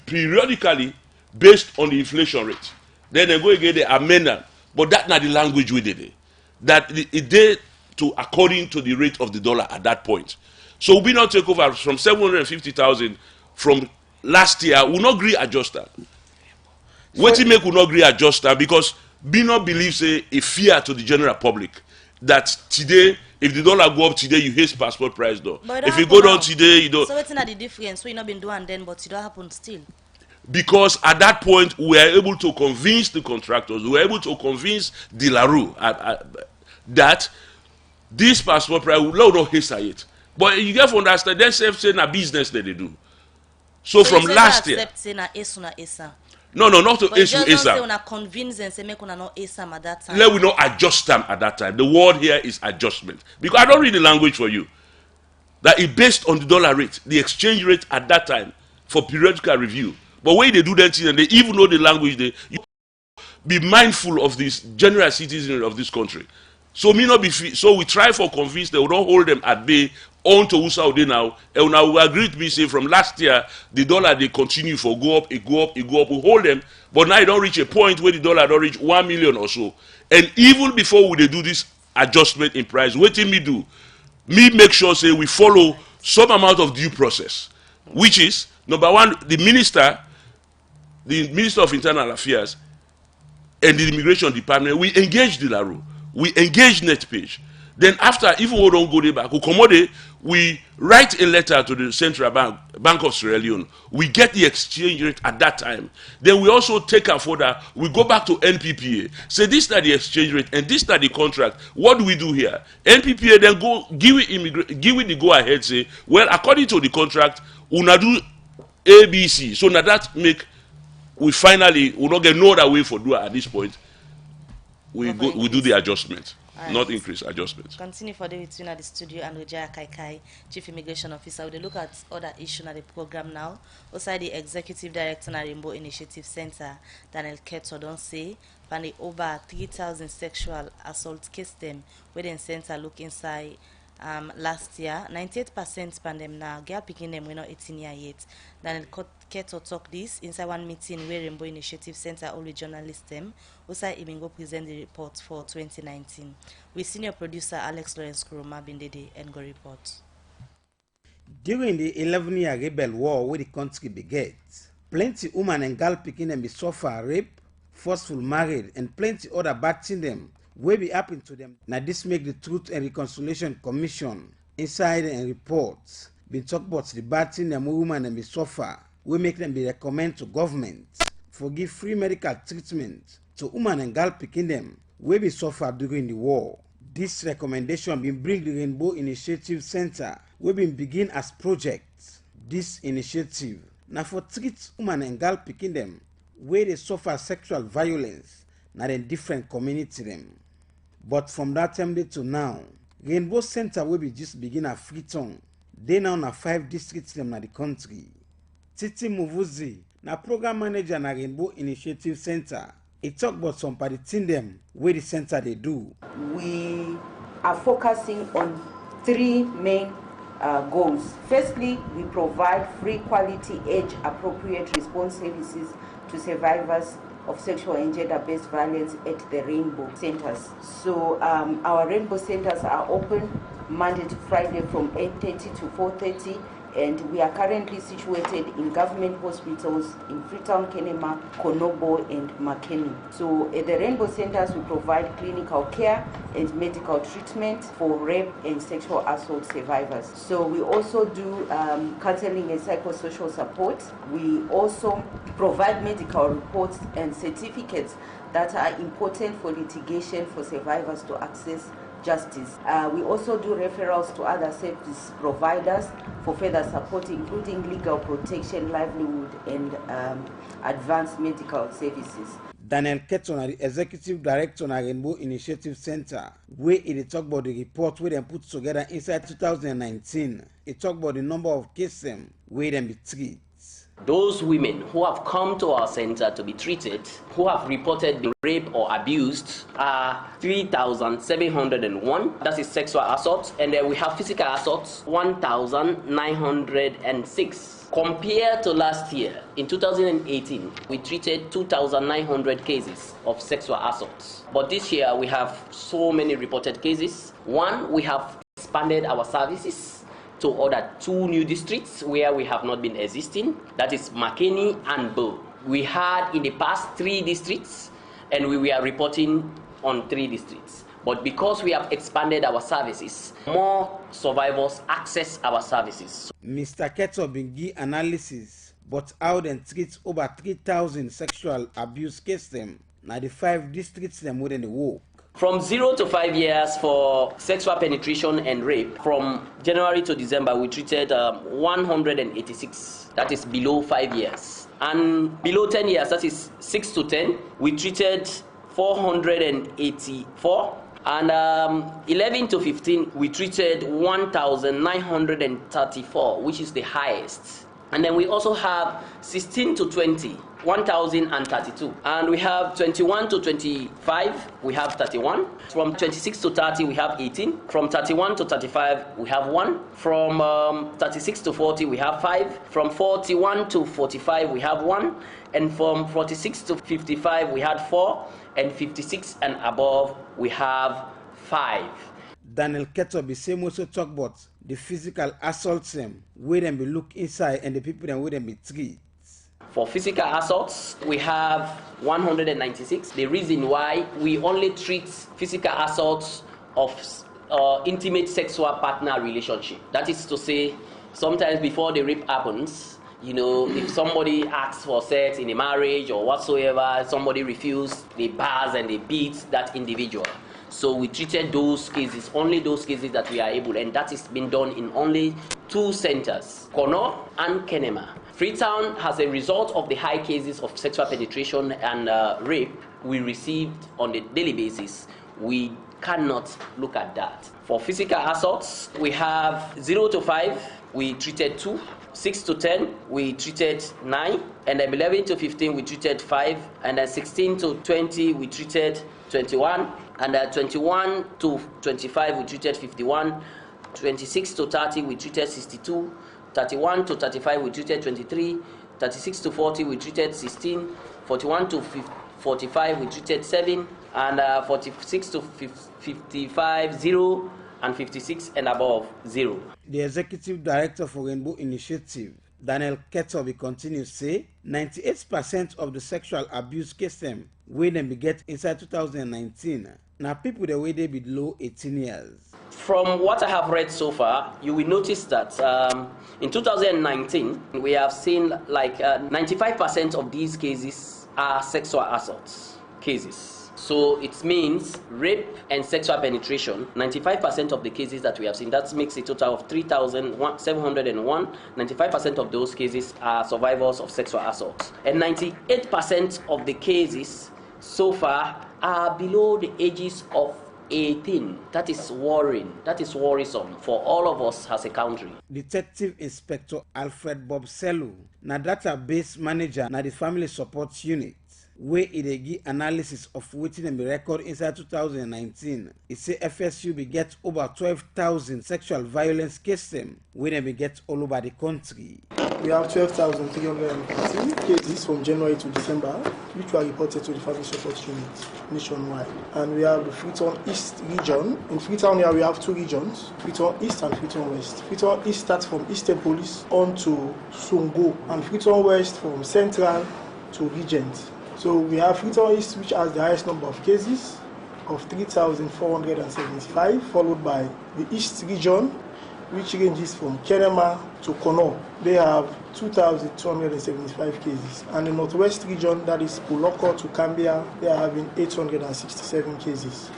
periodically based on the inflation rate. Then they go again the amendment, but that's not the language we did it. That it did to according to the rate of the dollar at that point. So we not take over from 750,000 from last year. We not agree adjust that. What make we not agree adjust that because we not believe say a fear to the general public that today if the dollar go up today you hate passport price though. If you go down today you don't. So what's not the difference? So you not been doing then, but it don't happen still. Because at that point we are able to convince the contractors, we were able to convince De La Rue that this passport price will not haste it. But you have to understand, they say a business that they do. So from last year. No, not to ASU. But ASA. But convince and say make una not ASAM at that time. Let we not adjust them at that time. The word here is adjustment. Because I don't read the language for you. That it based on the dollar rate, the exchange rate at that time for periodical review. But when they do that, and they even know the language, they you be mindful of this general citizen of this country. So me not be so we try for convince they will not hold them at bay on to Usaudi now. And now we agreed to be say from last year the dollar they continue for go up, it go up, it go up. We hold them, but now it don't reach a point where the dollar don't reach 1 million or so. And even before we do this adjustment in price, what did me do? Me make sure say we follow some amount of due process, which is number one, the minister of Internal Affairs and the Immigration Department, we engage De La Rue, we engage NetPage. Then after, even we don't go there back, we write a letter to the Central Bank of Sierra Leone. We get the exchange rate at that time. Then we also take a further, we go back to NPPA. Say this is the exchange rate and this is the contract. What do we do here? NPPA then go give it the go ahead, say, well, according to the contract, we not do ABC. So now that make we finally will not get no other way for do it at this point. We do the adjustment. Right. Not increase, adjustment. Continue for the between at the studio and Ojaya Kaikai, Chief Immigration Officer. We'll look at other issues at the program now. Also, the Executive Director of Rainbow Initiative Center, Daniel Keto, don't say, and the over 3,000 sexual assault case them within center look inside last year. 98% pandem now. Girl picking them, we're not 18 years yet. Daniel Keto talk this inside one meeting where Rainbow Initiative Center all the journalists them. Osai Imingo present the report for 2019. With senior producer Alex Lawrence Kuroma Bindede and go report. During the 11-year rebel war where the country began, plenty women and girl picking them be suffer rape, forceful marriage, and plenty other bad things them will be happen to them. Now this make the Truth and Reconciliation Commission inside and reports been talk about the bad thing them women and be suffer. We make them be recommend to government for give free medical treatment to women and girl picking them will be suffer during the war. This recommendation been bring the Rainbow Initiative Center we been begin as project. This initiative now for treat women and girl picking them where they suffer sexual violence now in different community them. But from that time to now, Rainbow Center will be just begin a Freetown. They now na 5 districts them na the country. Titi Muvuzi, na program manager na Rainbow Initiative Center. It talk about some party team them where the center they do. We are focusing on 3 main goals. Firstly, we provide free quality age-appropriate response services to survivors of sexual and gender-based violence at the Rainbow Centers. So our Rainbow Centers are open Monday to Friday from 8:30 to 4:30. And we are currently situated in government hospitals in Freetown, Kenema, Konobo, and Makeni. So at the Rainbow Centers, we provide clinical care and medical treatment for rape and sexual assault survivors. So we also do counseling and psychosocial support. We also provide medical reports and certificates that are important for litigation for survivors to access justice. We also do referrals to other service providers for further support, including legal protection, livelihood, and advanced medical services. Daniel Keton, the Executive Director of Rainbow Initiative Center, where he talk about the report where they put together inside 2019. He talk about the number of cases where they be treated. Those women who have come to our center to be treated, who have reported being raped or abused, are 3,701. That is sexual assault. And then we have physical assault, 1,906. Compared to last year, in 2018, we treated 2,900 cases of sexual assault. But this year, we have so many reported cases. One, we have expanded our services to other 2 new districts where we have not been existing. That is Makeni and Bo. We had in the past 3 districts, and we were reporting on 3 districts. But because we have expanded our services, more survivors access our services. Mr. Keto been give analysis, but how they treat over 3,000 sexual abuse cases now the 5 districts them within the work. From 0 to 5 years for sexual penetration and rape, from January to December, we treated 186. That is below 5 years. And below 10 years, that is 6 to 10, we treated 484. And 11 to 15, we treated 1,934, which is the highest. And then we also have 16 to 20, 1,032. And we have 21 to 25, we have 31. From 26 to 30, we have 18. From 31 to 35, we have 1. From 36 to 40, we have 5. From 41 to 45, we have 1. And from 46 to 55, we had 4. And 56 and above, we have 5. Daniel Keto be same also talk about the physical assaults where them be look inside and the people them where them be treat. For physical assaults, we have 196. The reason why we only treat physical assaults of intimate sexual partner relationship. That is to say, sometimes before the rape happens, you know, if somebody asks for sex in a marriage or whatsoever, somebody refused, they bars and they beat that individual. So we treated those cases, only those cases that we are able, and that is been done in only 2 centers, Kono and Kenema. Freetown, as a result of the high cases of sexual penetration and rape we received on a daily basis, we cannot look at that. For physical assaults, we have 0 to 5, we treated 2. 6 to 10, we treated 9, and then 11 to 15, we treated 5, and then 16 to 20, we treated 21, and then 21 to 25, we treated 51, 26 to 30, we treated 62, 31 to 35, we treated 23, 36 to 40, we treated 16, 41 to 45, we treated 7, and 46 to 55, 0, and 56 and above, 0. The Executive Director for Rainbow Initiative, Daniel Keto, will continue to say 98% of the sexual abuse cases when they get inside 2019. Now people the way they below 18 years. From what I have read so far, you will notice that in 2019, we have seen like 95% of these cases are sexual assault cases. So it means rape and sexual penetration, 95% of the cases that we have seen, that makes a total of 3,701. 95% of those cases are survivors of sexual assault. And 98% of the cases so far are below the ages of 18. That is worrying. That is worrisome for all of us as a country. Detective Inspector Alfred Bob Selu, na database manager na the Family Support Unit, where it give analysis of wetin dem record inside 2019. It say FSU be get over 12,000 sexual violence cases wey dem be get all over the country. We have 12,315 cases from January to December, which were reported to the Family Support Unit nationwide. And we have the Freetown East region. In Freetown here we have 2 regions, Freetown East and Freetown West. Freetown East starts from Eastern Police on to Songo, and Freetown West from Central to Regent. So we have Freetown East, which has the highest number of cases of 3,475, followed by the East region, which ranges from Kenema to Kono. They have 2,275 cases. And the Northwest region, that is Puloko to Cambia, they are having 867 cases.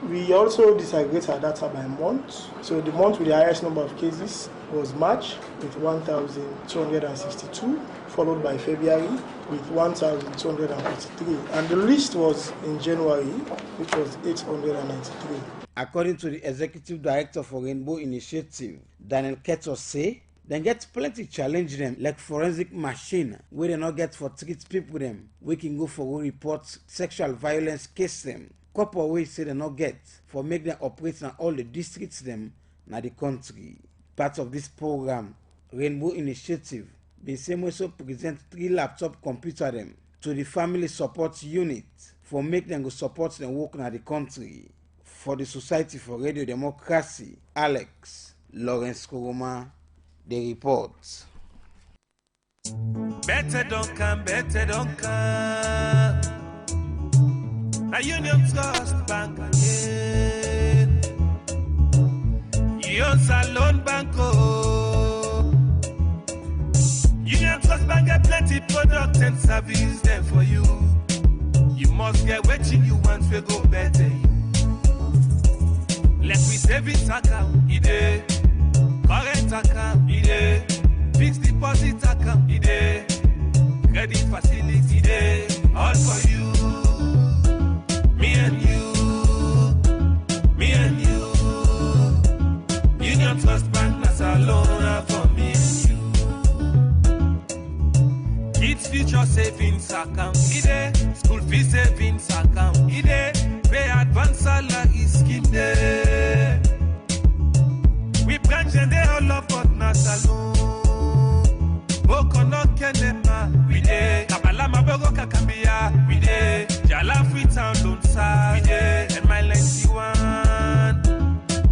We also disaggregate our data by month. So the month with the highest number of cases was March with 1,262, followed by February with 1,253. And the least was in January, which was 893. According to the executive director for Rainbow Initiative, Daniel Keto say, they get plenty challenge them, like forensic machine, where they not get for treat people them, we can go for report sexual violence case them. Couple ways say they not get for make them operate in all the districts them na the country. Part of this program, Rainbow Initiative, the same also present 3 laptop computer them to the family support unit for make them go support them work in the country. For the Society for Radio Democracy, Alex Lawrence Kuruma, the report. Better don't come. A Union Trust Bank again. Union Salon Banco. Union Trust Bank get plenty product and service there for you. You must get what you want to go better. Let me savings account, ide. Current account, ide. Fixed deposit account, ide. Credit facility, ide. All for you. Me and you. Me and you. Union Trust Bank, that's a loan for me and you. Kids future savings account, ide. School fee savings account, ide. Pay advance salary scheme there. We branch and they all love but not alone. Boko no kenema, we dey. Kabalama bogo kakambia, we dey. Jala free town don't sa, we dey. And my lengthy one,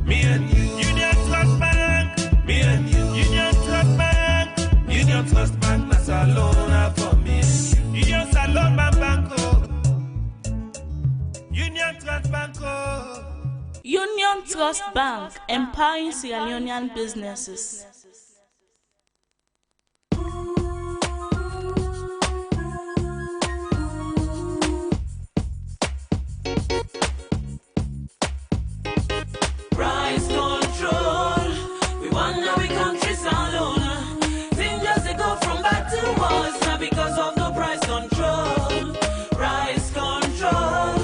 me and you. Union Trust Bank, me and you. Union Trust Bank, Union Trust Bank, that's alone for me and you. Union Salon Banco. Union Trust Bank. Union Trust Bank, empowering Sierra Leonean businesses. Price control, we wonder we countries alone. Things just go from bad to worse, not because of no price control. Price control,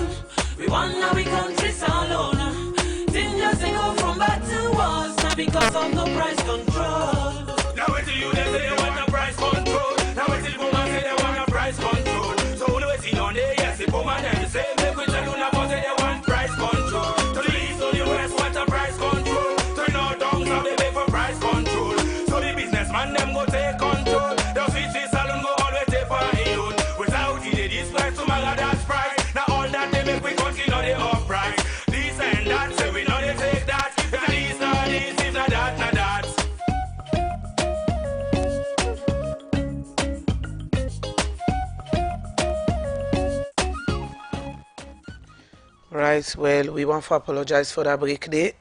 we wonder we countries alone. Things just go from bad to worse, not because of no price control. Now wait till you they say they want a price control. Now wait till woman say they want a price control. So who waiting on there? Yes, the woman and the same. Make we tell you now say they want price control. To the east, to the west, want a price control. To the north, down south, they beg for price control. So the businessman them go take control. The sweet salon go always take for a loan. Without it, this price to Magada's price. Now all that they make we continue the up price. This and that, say we know they take that. If not this, not this, if not that, not that. Right, well, we want to apologize for that break day.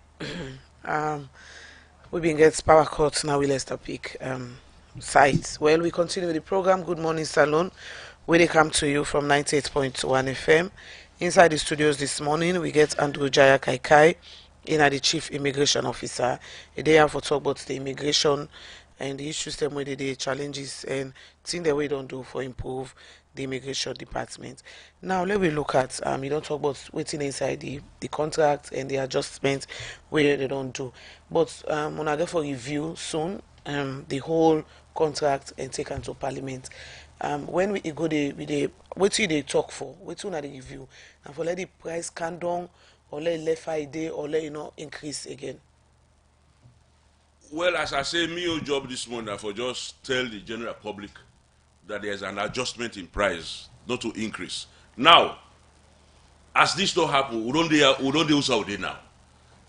We've been getting power cuts now. Let's pick sites. Well, we continue with the program. Good morning, Salon, where they come to you from 98.1 FM. Inside the studios this morning, we get Andrew Jaya Kaikai, the Chief Immigration Officer. They have to talk about the immigration and the issues them with the challenges and things that we don't do for improve the immigration department. Now let me look at you don't talk about waiting inside the contract and the adjustment where they don't do. But when I go for review soon, the whole contract and take into Parliament. When we go the what they talk for, what are the review and for let the price come down or let left day or let increase again. Well, as I say, me your job this morning for just tell the general public that there's an adjustment in price, not to increase. Now, as this don't happen, we don't do so now.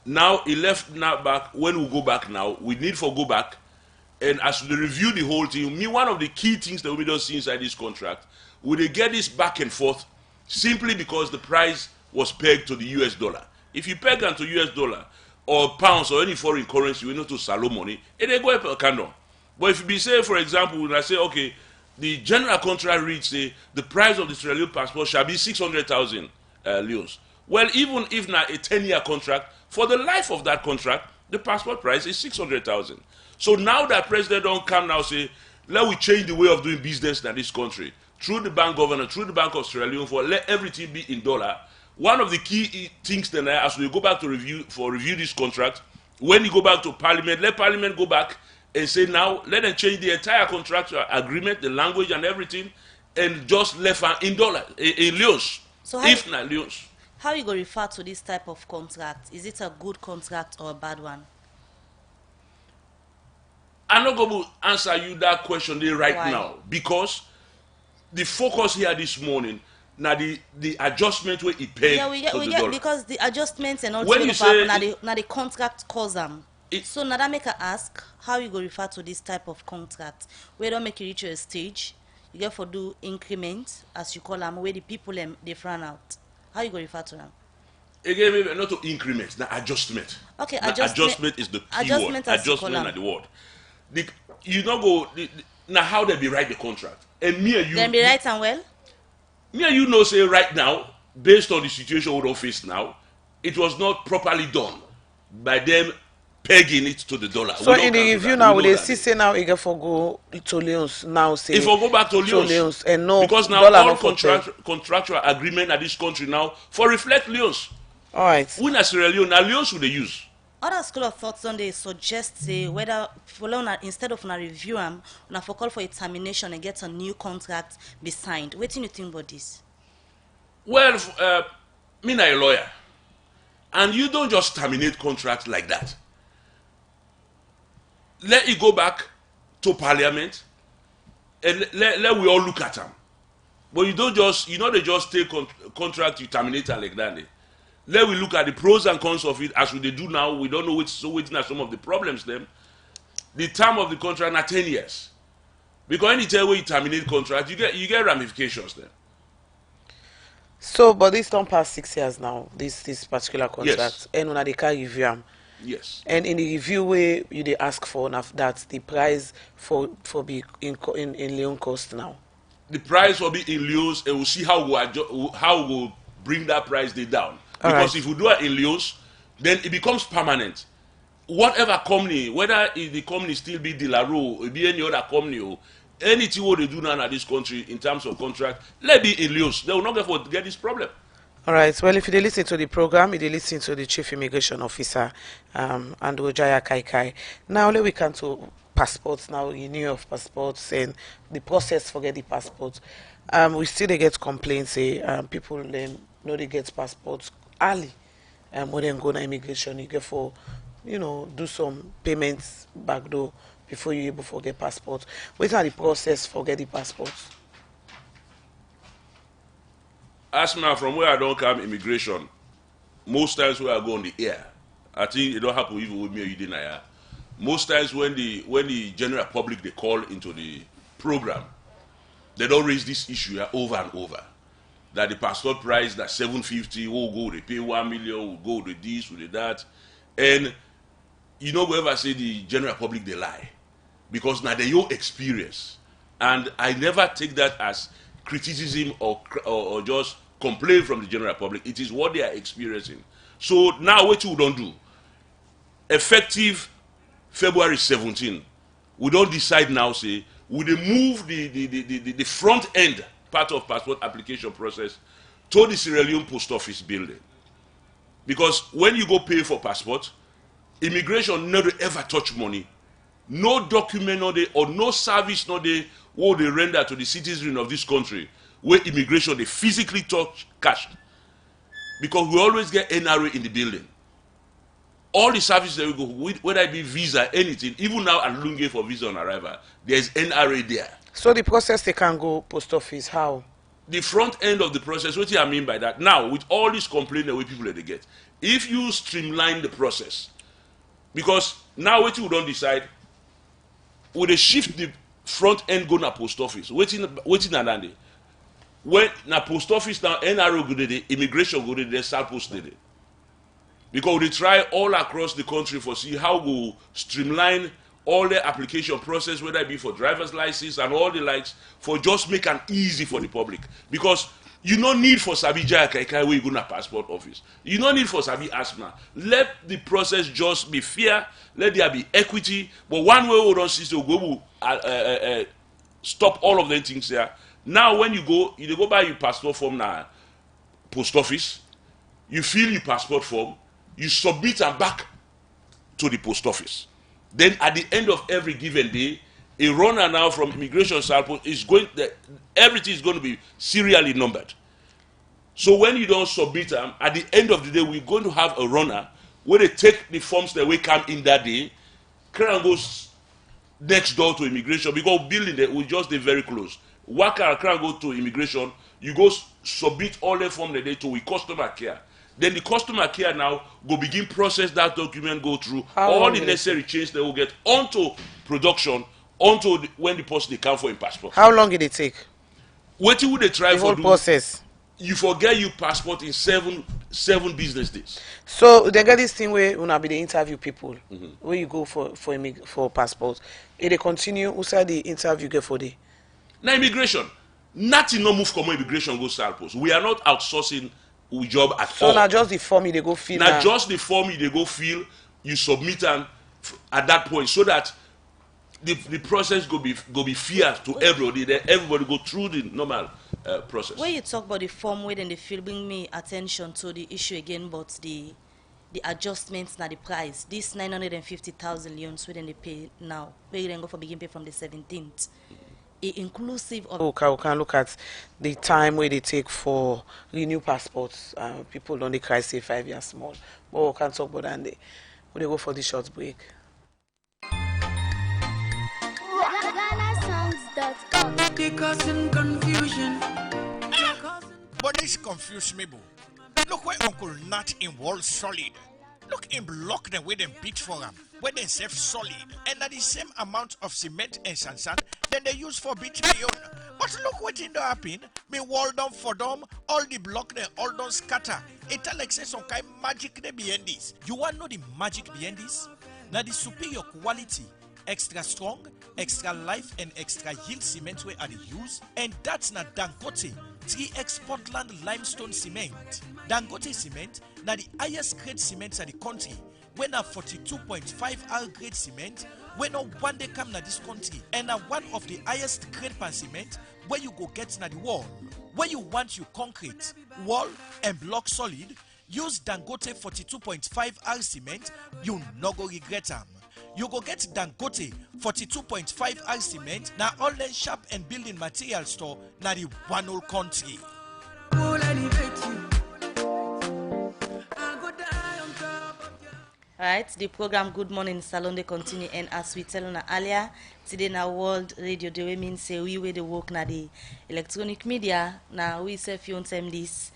Now, it left now back, when we go back now, we need for go back, and as we review the whole thing, one of the key things that we don't see inside this contract, we they get this back and forth simply because the price was pegged to the US dollar. If you peg onto US dollar, or pounds or any foreign currency, we know to salo money, and they go up a candle. But if you be say, for example, when I say, okay, the general contract reads say the price of the Sierra Leone passport shall be 600,000 leos. Well, even if not a 10-year contract, for the life of that contract, the passport price is 600,000. So now that president don't come now say, let we change the way of doing business in this country through the bank governor, through the Bank of Sierra Leone, for let everything be in dollar. One of the key things then, as we go back to review this contract, when you go back to Parliament, let Parliament go back and say now let them change the entire contractual agreement, the language and everything, and just left in dollar in leos. So if not leos. How you go refer to this type of contract? Is it a good contract or a bad one? I'm not going to answer you that question right Why? now, because the focus here this morning now the adjustment where it paid we get dollar. because the adjustments and all When you say now the contract cause them. So now that make I ask how you go refer to this type of contract where don't make you reach a stage you get for do increment as you call them where the people they run out. How you go refer to them? Again, maybe not to increment, the adjustment. Okay, adjustment is the key adjustment word. Adjustment is the word. You don't go now how they be write the contract. And me and you then be right and well? Me and you know say right now, based on the situation we don't face now, it was not properly done by them pegging it to the dollar. So in the review now, they see say now it for go to Leons now say. If we go back to Leons and no because now all contractual agreement at this country now for reflect Leons. All right. We na Sierra Leone now Leons will they use. Other school of thoughts on they suggest say whether instead of a review na for call for a termination and get a new contract be signed. What do you think about this? Well, me na a lawyer, and you don't just terminate contracts like that. Let it go back to Parliament, and let we all look at them. But you don't just they just take contract you terminate and like that. Let we look at the pros and cons of it as we do now. We don't know which are some of the problems them. The term of the contract are 10 years. Because anytime when you terminate contract, you get ramifications there. So, but this don't pass 6 years now. This particular contract, yes. And when they can review them. Yes. And in the review where you they ask for that the price for be in Leon cost now. The price will be in Leos, and we'll see how we'll bring that price down. Because if we do it in Leos, then it becomes permanent. Whatever company, whether the company still be De La Rue, or be any other company, anything what they do now in this country in terms of contract, let be in Leos. They will not get this problem. All right. Well, if you listen to the program, you listen to the Chief Immigration Officer, Andrew Jaya Kaikai. Now, let we come to passports. Now, renew of passports and the process for get the passports. We still they get complaints. Say people then know they get passports early. When they go to immigration, you get for do some payments back door before you able to get passport. What are the process for get the passports? As me from where I don't come immigration, most times where I go on the air, I think it don't happen even with me or you didn't hear. Most times when the general public they call into the program, they don't raise this issue over and over. That the passport price that 750 will go, they pay 1 million, will go to this, will do that. And whoever say the general public they lie. Because now they your experience. And I never take that as criticism or just complaint from the general public. It is what they are experiencing. So now what you don't do, effective February 17, we don't decide now, say, we move the front end part of passport application process to the Sierra Leone post office building. Because when you go pay for passport, immigration never ever touch money. No document or no service they render to the citizen of this country where immigration they physically touch cash. Because we always get NRA in the building. All the services that we go, whether it be visa, anything, even now at Lunge for visa on arrival, there's NRA there. So the process they can go post office, how? The front end of the process, what do I mean by that? Now, with all these complaints that people that they get, if you streamline the process, because now what you don't decide, would they shift the front end go na post office? Waiting na when na post office now NRO go there, immigration go there, start post there. Because they try all across the country for see how we streamline all the application process, whether it be for driver's license and all the likes, for just make it easy for the public. Because you no need for Sabi Jaya where you go to passport office. You no need for Sabi asthma. Let the process just be fair. Let there be equity. But one way we don't see so go stop all of the things there. Now when you go buy your passport form now, post office. You fill your passport form. You submit and back to the post office. Then at the end of every given day, a runner now from immigration sample is going. Everything is going to be serially numbered. So when you don't submit them, at the end of the day, we're going to have a runner where they take the forms that will come in that day, and goes next door to immigration because building there we just be very close. Waka can go to immigration. You go submit all the form that they to with customer care. Then the customer care now go begin process that document, go through all the necessary change they will get onto production, onto when the person they come for in passport. How long did it take? What would they try the for whole process? You forget your passport in seven business days. So they get this thing where una be the interview people, where you go for passport. If they continue, who say the interview get for the? Now immigration, nothing no move from immigration go start post. We are not outsourcing our job at all. So now just the form they go fill. Now just the form they go fill, you submit them at that point so that the process go be fair to everybody. Then everybody go through the normal process. When you talk about the form where then they feel bring me attention to the issue again, but the adjustments na the price. This 950,000 leons where then they pay now. Where you then go for begin pay from the 17th. Inclusive of we can look at the time where they take for renew passports. People don't they cry say 5 years small. But we can talk about that when they go for the short break. But this confuse me, boo. Look where Uncle Nat in Wall Solid. Look him block them with them beat for them, where they save solid, and at the same amount of cement and sand then they use for beat iron. But look what in the happen. Me wall down for them, all the block they all don't scatter. It like say some kind magic they behind this. You want to know the magic behind this? Now the superior quality, extra strong, extra life, and extra yield cement where are the use, and that's not Dangote 3X Portland limestone cement. Dangote cement now the highest grade cement in the country. When a 42.5 R grade cement, when no one day come na this country, and one of the highest grade pan cement where you go get na the wall. Where you want your concrete, wall, and block solid, use Dangote 42.5 R cement, you no go regret them. You go get Dangote 42.5 R cement na online shop and building material store na the one whole country. Alright, the program Good Morning Salon they continue, and as we tell you earlier, today na World Radio Day, we mean say we the work na the electronic media. Now we say few time this,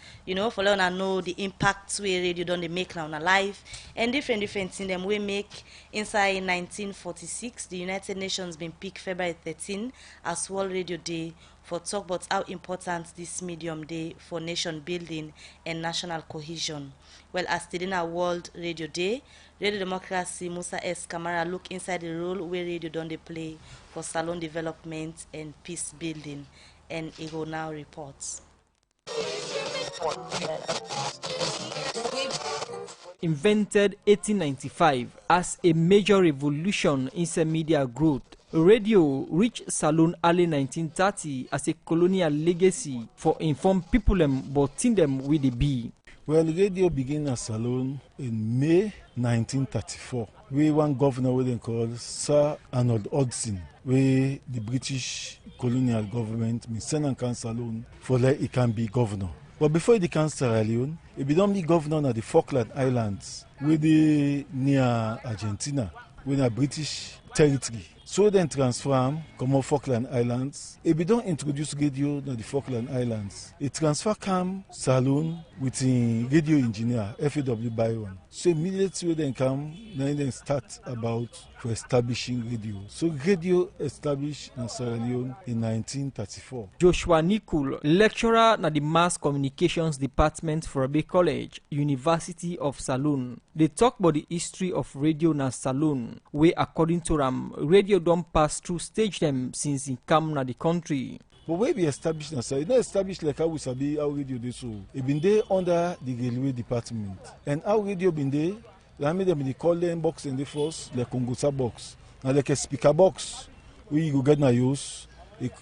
for learn know the impact we radio done they make now on a life and different things them we make. INSAI 1946, the United Nations been picked February 13 as World Radio Day for talk about how important this medium day for nation building and national cohesion. Well, as today na World Radio Day, Radio Democracy Musa S. Kamara look inside the role where radio don't they play for salon development and peace building, and Ego now reports. Invented 1895 as a major revolution in media growth, radio reached Salon early 1930 as a colonial legacy for informed people about them with the bee. Well, radio began at Salon in May 1934. We one governor we then called Sir Arnold Hodgson, where the British colonial government sent and Salon for like he can be governor. But before he became Sierra Leone, he became the governor of the Falkland Islands, where they near Argentina, when a British territory. So then transfer come Falkland Islands. If we don't introduce radio to the Falkland Islands, it transfer come Saloon with a radio engineer, FAW Byron. So immediately then come, then start about for establishing radio. So radio established in Sierra Leone in 1934. Joshua Nicol, lecturer na the Mass Communications Department for Abbey College, University of Saloon. They talk about the history of radio na Saloon, where according to them, radio don't pass through stage them since it come na the country. But where we established na Saloon, not established like how we sabi how radio they so. It been there under the railway department. And how radio been there, I made them the call them box in the first, like Congosa box. Now like a speaker box, where you go get na use,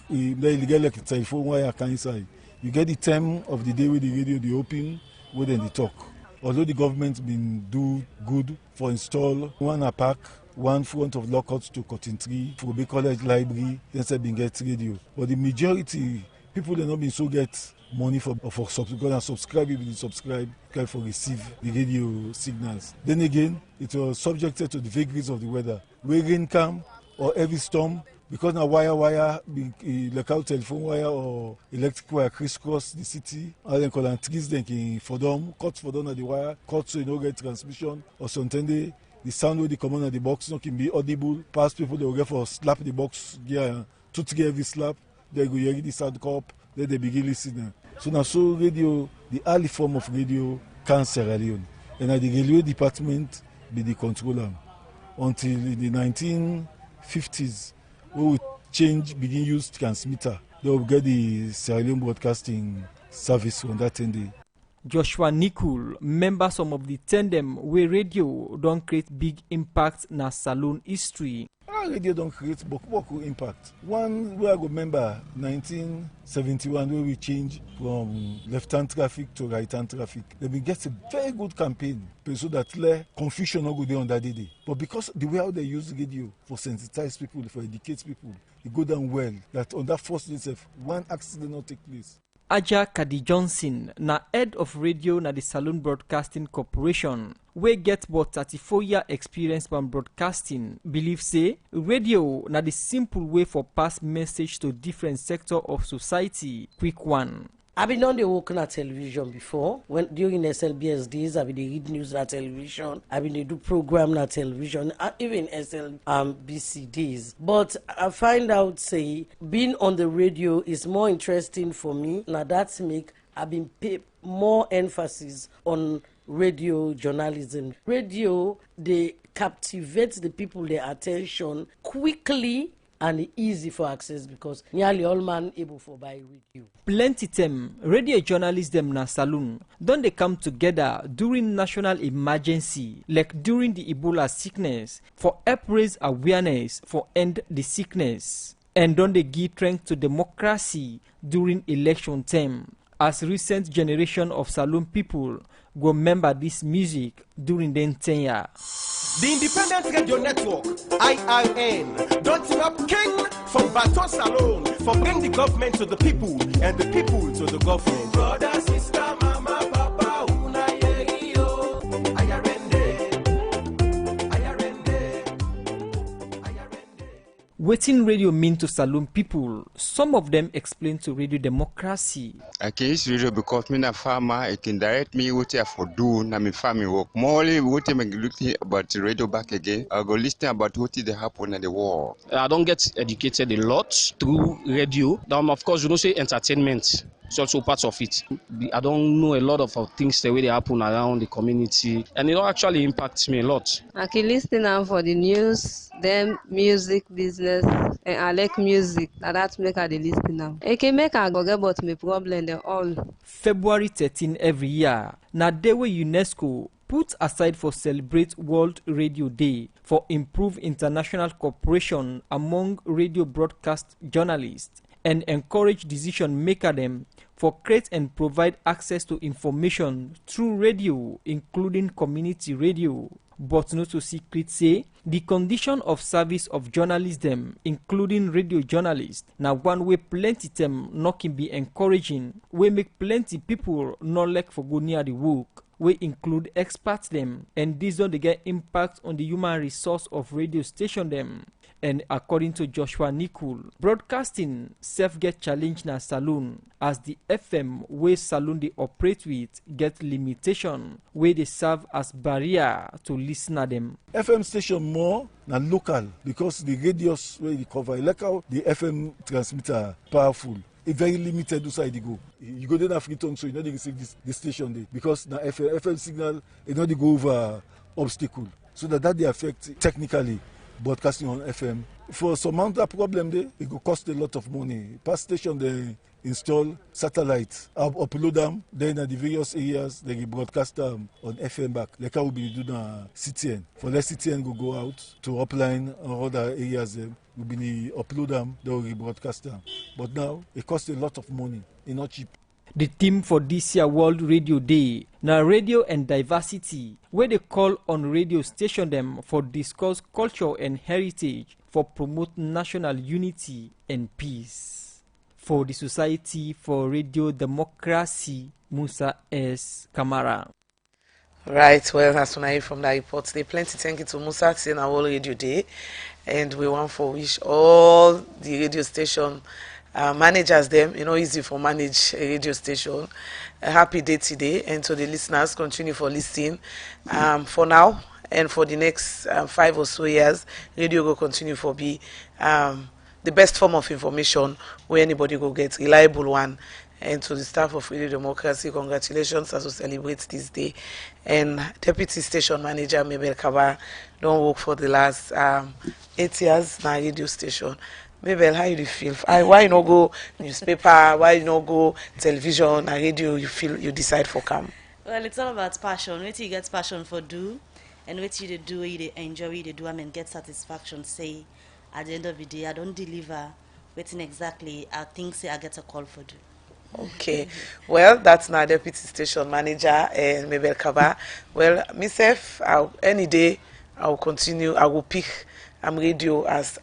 you get like a telephone wire inside. You get the time of the day with the radio they open, where then they talk. Although the government been do good for install one a pack, one front of lockouts to Cotton Tree, for Bay College Library, then say been get radio. But the majority, people they not been so get money for subscribe, if they subscribe for receive the radio signals. Then again, it was subjected to the vagaries of the weather. Where rain come or heavy storm, because now wire, like out telephone wire or electric wire crisscross the city, and then call and trees then for them, cut for them at the wire, cut so you don't get transmission, or something the sound where they come on at the box not can be audible, past people they will get for slap the box gear, to get every slap, they go hear the sound cup, then they begin listening. So now so radio, the early form of radio can Sierra Leone. And at the railway department be the controller. Until in the 1950s, we will change, begin use transmitter. They will get the Sierra Leone Broadcasting Service on that day. Joshua Nicol, member some of the tandem where radio don't create big impact na Saloon history. Radio don't create boku impact. One where I go remember 1971 where we changed from left-hand traffic to right-hand traffic. They will get a very good campaign so that confusion not go there on that day. But because the way how they use radio for sensitize people, for educate people, it go down well. That on that first day, one accident not take place. Aja Kadi Johnson, na head of radio na the Saloon Broadcasting Corporation, we get about 34-year experience from broadcasting, believe say radio na the simple way for pass message to different sector of society. Quick one. I've been on the working at television before. When during SLBS days, I've been read news at television. I've been do program at television, even SLBC days. But I find out say being on the radio is more interesting for me. Now that's make I've been pay more emphasis on radio journalism. Radio they captivate the people their attention quickly and easy for access because nearly all man able for buy radio. Plenty them radio journalists them na Saloon don't they come together during national emergency like during the Ebola sickness for help raise awareness for end the sickness, and don't they give strength to democracy during election time as recent generation of Saloon people go remember this music during their tenure. The Independent Radio Network, IIN, don't team up king from Baton Salone for bring the government to the people and the people to the government. Brother, sister, mama, papa, una yerio, ayarende, ayarende, ayarende. Wetin radio mean to Saloon people? Some of them explain to Radio Democracy. I can use radio because me a farmer. It can direct me what I for do na me farming work. Morely what I'm looking about the radio back again. I go listen about what they happen in the world. I don't get educated a lot through radio. Now, of course, you don't say entertainment. It's also part of it. I don't know a lot of things the way they happen around the community, and it actually impacts me a lot. I can listen now for the news, then music business, and I like music. That make I listen now. It can make I go get about my problem they all. February 13 every year, na day wey UNESCO put aside for celebrate World Radio Day for improve international cooperation among radio broadcast journalists and encourage decision maker them for create and provide access to information through radio, including community radio. But not to secret say, the condition of service of journalism, including radio journalists, now one way plenty them not can be encouraging, we make plenty people not like for go near the work. We include experts them, and these don't get impact on the human resource of radio station them. And according to Joshua Nicol, broadcasting self get challenge na saloon as the FM wey saloon dey operate with get limitation wey dey serve as barrier to listener dem. FM station more na local because the radius wey dey cover like how the FM transmitter powerful. It's very limited to side go. You go there na Freetown, so you know they receive this station there because na FM signal you know they go over obstacle. So that they affect technically broadcasting on FM. For some amount of problem there, it will cost a lot of money. Past station they install satellites, upload them, then at the various areas they will broadcast them on FM back. Like how we do na CTN. For less CTN go out to upline or other areas we be upload them, they will rebroadcast them. But now it costs a lot of money. It's not cheap. The theme for this year World Radio Day na radio and diversity, where they call on radio station them for discuss culture and heritage for promote national unity and peace. For the Society for Radio Democracy, Musa S. Kamara. Right, well, that's when I hear from that report. They plenty thank you to Musa saying our World Radio Day, and we want for wish all the radio station managers them, easy for manage a radio station. A happy day today, and to the listeners, continue for listening. For now and for the next 5 or so years, radio will continue for be the best form of information where anybody go get reliable one. And to the staff of Radio Democracy, congratulations as we celebrate this day. And Deputy Station Manager Mabel Kaba don't work for the last 8 years na radio station. Mabel, how you feel? Why you not go newspaper? Why you not go television and radio? You feel you decide for come? Well, it's all about passion. What you get passion for do, and what you do, you enjoy, you do, and get satisfaction. Say, at the end of the day, I don't deliver. Waiting exactly, I think say I get a call for do. Okay, well, that's now Deputy Station Manager and Mabel Kaba. Well, myself, any day I will continue. I will pick radio as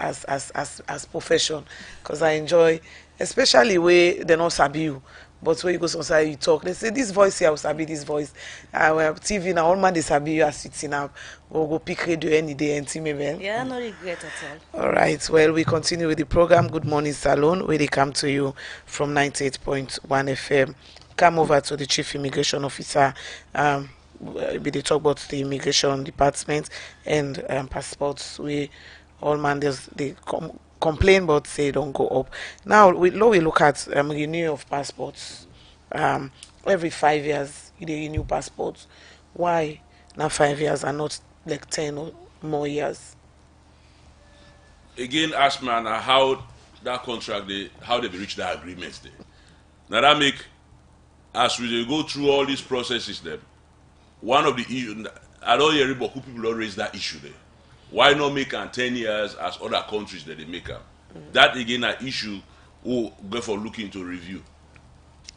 profession because I enjoy, especially where they not sabi you, but when you go outside you talk. They say this voice here, I will sabi this voice. TV now, all man they sabi you are sitting up. We'll go pick radio any day and see Mabel. Yeah, no regret at all. All right. Well, we continue with the program. Good Morning Salon, where they come to you from 98.1 FM. Come over to the Chief Immigration Officer. We they talk about the immigration department and passports. We all man they complain but say don't go up. Now we look at renewal of passports. Every 5 years you renew passports. Why not 5 years and not like 10 or more years? Again, ask man how that contract how they reach that agreement there. Now that make as we go through all these processes them. One of the issue I don't hear about who people don't raise that issue there. Why not make 10 years as other countries that they make up? That again an issue who go for looking to review.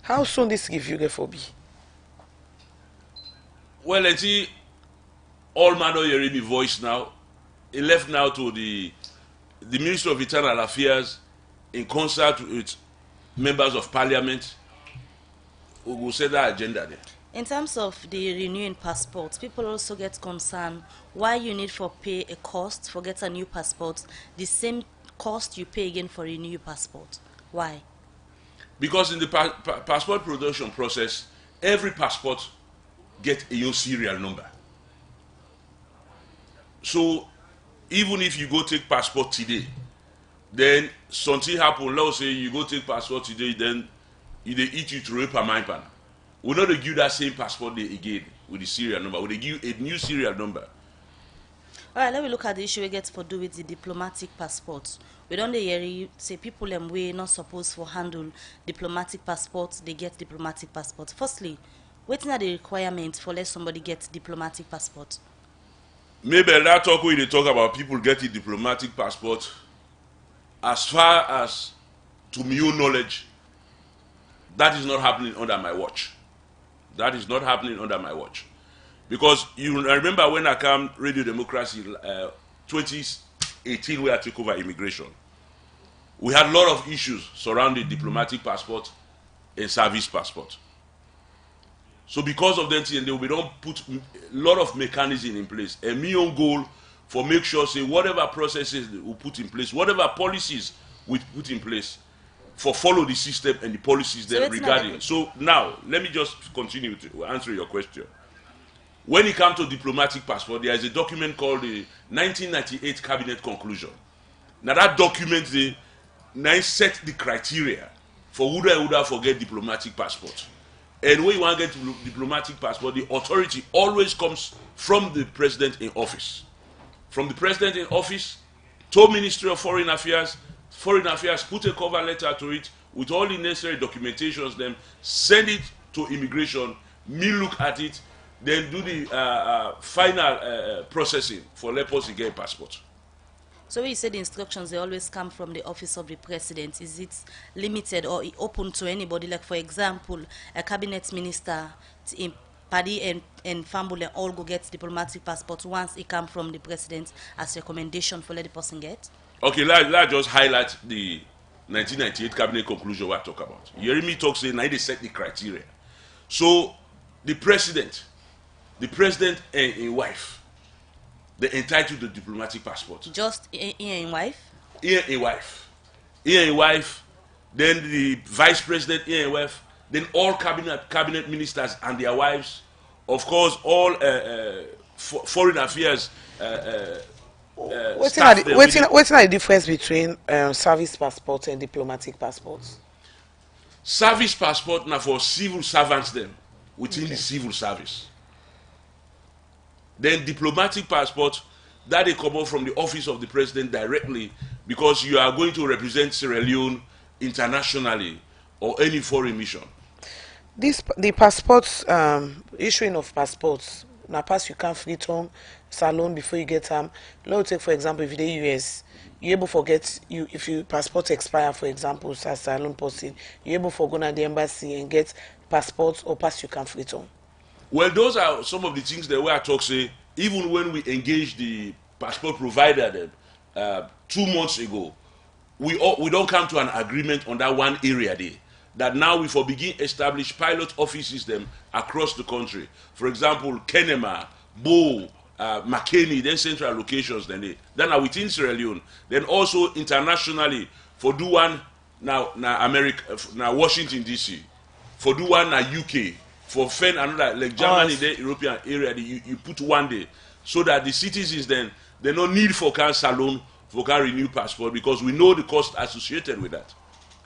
How soon this review get for be? Well, let's see. All man don't hear me voice now. It left now to the Ministry of Internal Affairs in concert with members of Parliament who will set that agenda there. In terms of the renewing passports, people also get concerned why you need for pay a cost for get a new passport, the same cost you pay again for renew your passport. Why? Because in the passport production process, every passport get a new serial number. So even if you go take passport today, then something happen, let's say you go take passport today, then they eat you through a pan. We're not going to give that same passport day again with the serial number. We'll give a new serial number. All right, let me look at the issue we get for do with the diplomatic passports. We don't hear say people way not supposed to handle diplomatic passports, they get diplomatic passports. Firstly, what are the requirements for let somebody get diplomatic passport? Maybe that talk when they talk about people getting diplomatic passport, as far as to my own knowledge, that is not happening under my watch. That is not happening under my watch. Because I remember when I came Radio Democracy 2018 where I took over immigration, we had a lot of issues surrounding diplomatic passport and service passport. So because of that, we don't put a lot of mechanism in place. And my own goal for make sure say whatever processes we put in place, whatever policies we put in place, for follow the system and the policies So there regarding. So now let me just continue to answer your question. When it comes to diplomatic passport, there is a document called the 1998 Cabinet Conclusion. Now that document they now set the criteria for who would forget diplomatic passport. And when you want to get diplomatic passport, the authority always comes from the president in office. From the president in office to Ministry of Foreign Affairs put a cover letter to it with all the necessary documentations, then send it to immigration, me look at it, then do the final processing for let us get a passport. So when you say the instructions, they always come from the office of the president. Is it limited or open to anybody? Like for example, a cabinet minister in Paddy and Fambule all go get diplomatic passport once it come from the president as recommendation for let the person get? Okay, let's just highlight the 1998 cabinet conclusion we talk about. You hear me talk say now they set the criteria. So the president and his wife, they entitled to diplomatic passport. Just in wife? He and his wife, then the vice president, he and his wife, then all cabinet ministers and their wives, of course, all foreign affairs What's the difference between service passport and diplomatic passports? Service passport now for civil servants them within the civil service. Then diplomatic passport, that they come out from the office of the president directly because you are going to represent Sierra Leone internationally or any foreign mission. The passports, issuing of passports, now pass you can't free on salon before you get them. Let's take for example if you're the US, you able forget you if your passport expire for example as salon posting, you able for go to the embassy and get passports or pass you can't free on. Well, those are some of the things that we are talking say. Even when we engaged the passport provider them 2 months ago, we don't come to an agreement on that one area there. That now we for begin establish pilot offices them across the country. For example, Kenema, Bo, McKinney, then central locations. Then are within Sierra Leone. Then also internationally for do one now America, now Washington DC, for do one now UK. For Fen another like Germany, the European area, you put one day so that the citizens then they no need for car salon for car renew passport because we know the cost associated with that.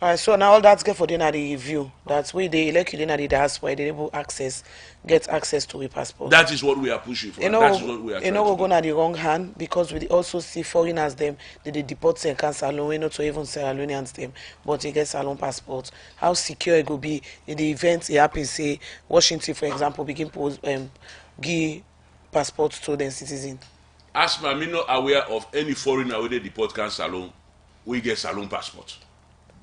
Alright, so now all that's good for them at the review. That's where they elect you then at the diaspora, they able get access to a passport. That is what we are pushing for. That is what we are trying to do. We're going at the wrong hand because we also see foreigners them they deport and can salon, we not to even Sierra Leoneans them, but they get salon passports. How secure it will be in the event it happens, say Washington for example begin post give passports to their citizens. As me not aware of any foreigner where they deport can salon, we get salon passport.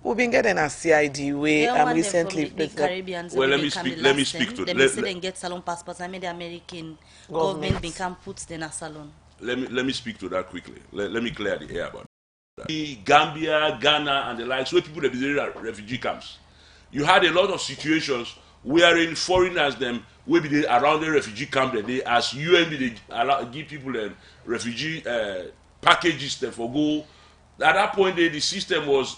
We've been getting a CID way recently. The Caribbeans. Well, let me speak to them. They say they get salon passports. I mean, the American government become puts them in a salon. Let me speak to that quickly. Let me clear the air about that. Gambia, Ghana, and the likes, where people have been at refugee camps. You had a lot of situations wherein foreigners them will be around the refugee camp that they as UNB they give people refugee packages them for go. At that point, the system was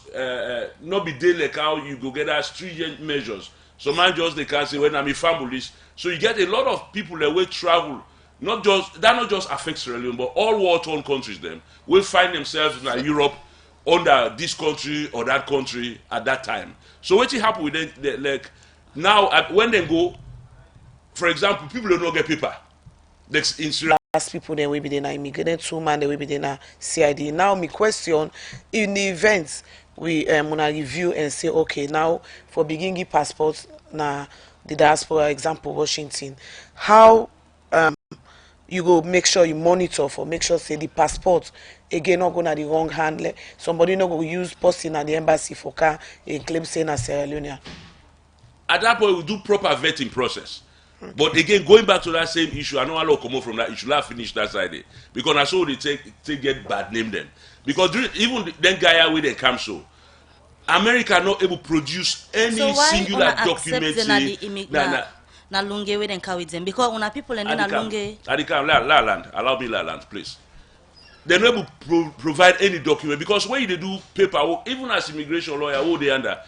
not be day like how you go get stringent measures. So man just they can say when I'm a families. So you get a lot of people that will travel. Not just affects Sierra Leone, but all war-torn countries them will find themselves in Europe under this country or that country at that time. So what happen with them like now when they go, for example, people don't get paper. Like in Sierra people then will be there immigrant 2 man they will be there CID. Now my question in the event we wanna review and say okay now for beginning passports na the diaspora example Washington, how you go make sure you monitor for make sure say the passport again not gonna the wrong hand somebody not go use posting at the embassy for car and claim saying a Sierra Leone. At that point we do proper vetting process. Okay. But again, going back to that same issue, I know I'll come up from that issue. Let's finish that side there. Because I saw they take get bad name then. Because even then guy where they come so, America not able to produce any singular document. Na lunge we then carry them because una people and na lunge. Land, allow me land, please. they never provide any document, because when they do paperwork, even as immigration lawyer, what they under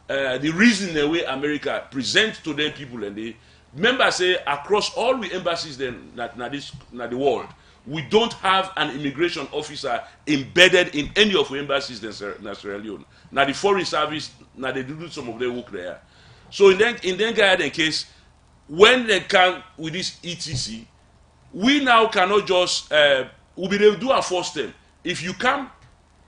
the reason the way America present to them people, and they members say across all the embassies then na the world, we don't have an immigration officer embedded in any of the embassies in Sierra Leone. Now the foreign service, now they do some of their work there. So in that case, when they come with this ETC, we now cannot just we'll be able to do our first term. If you come,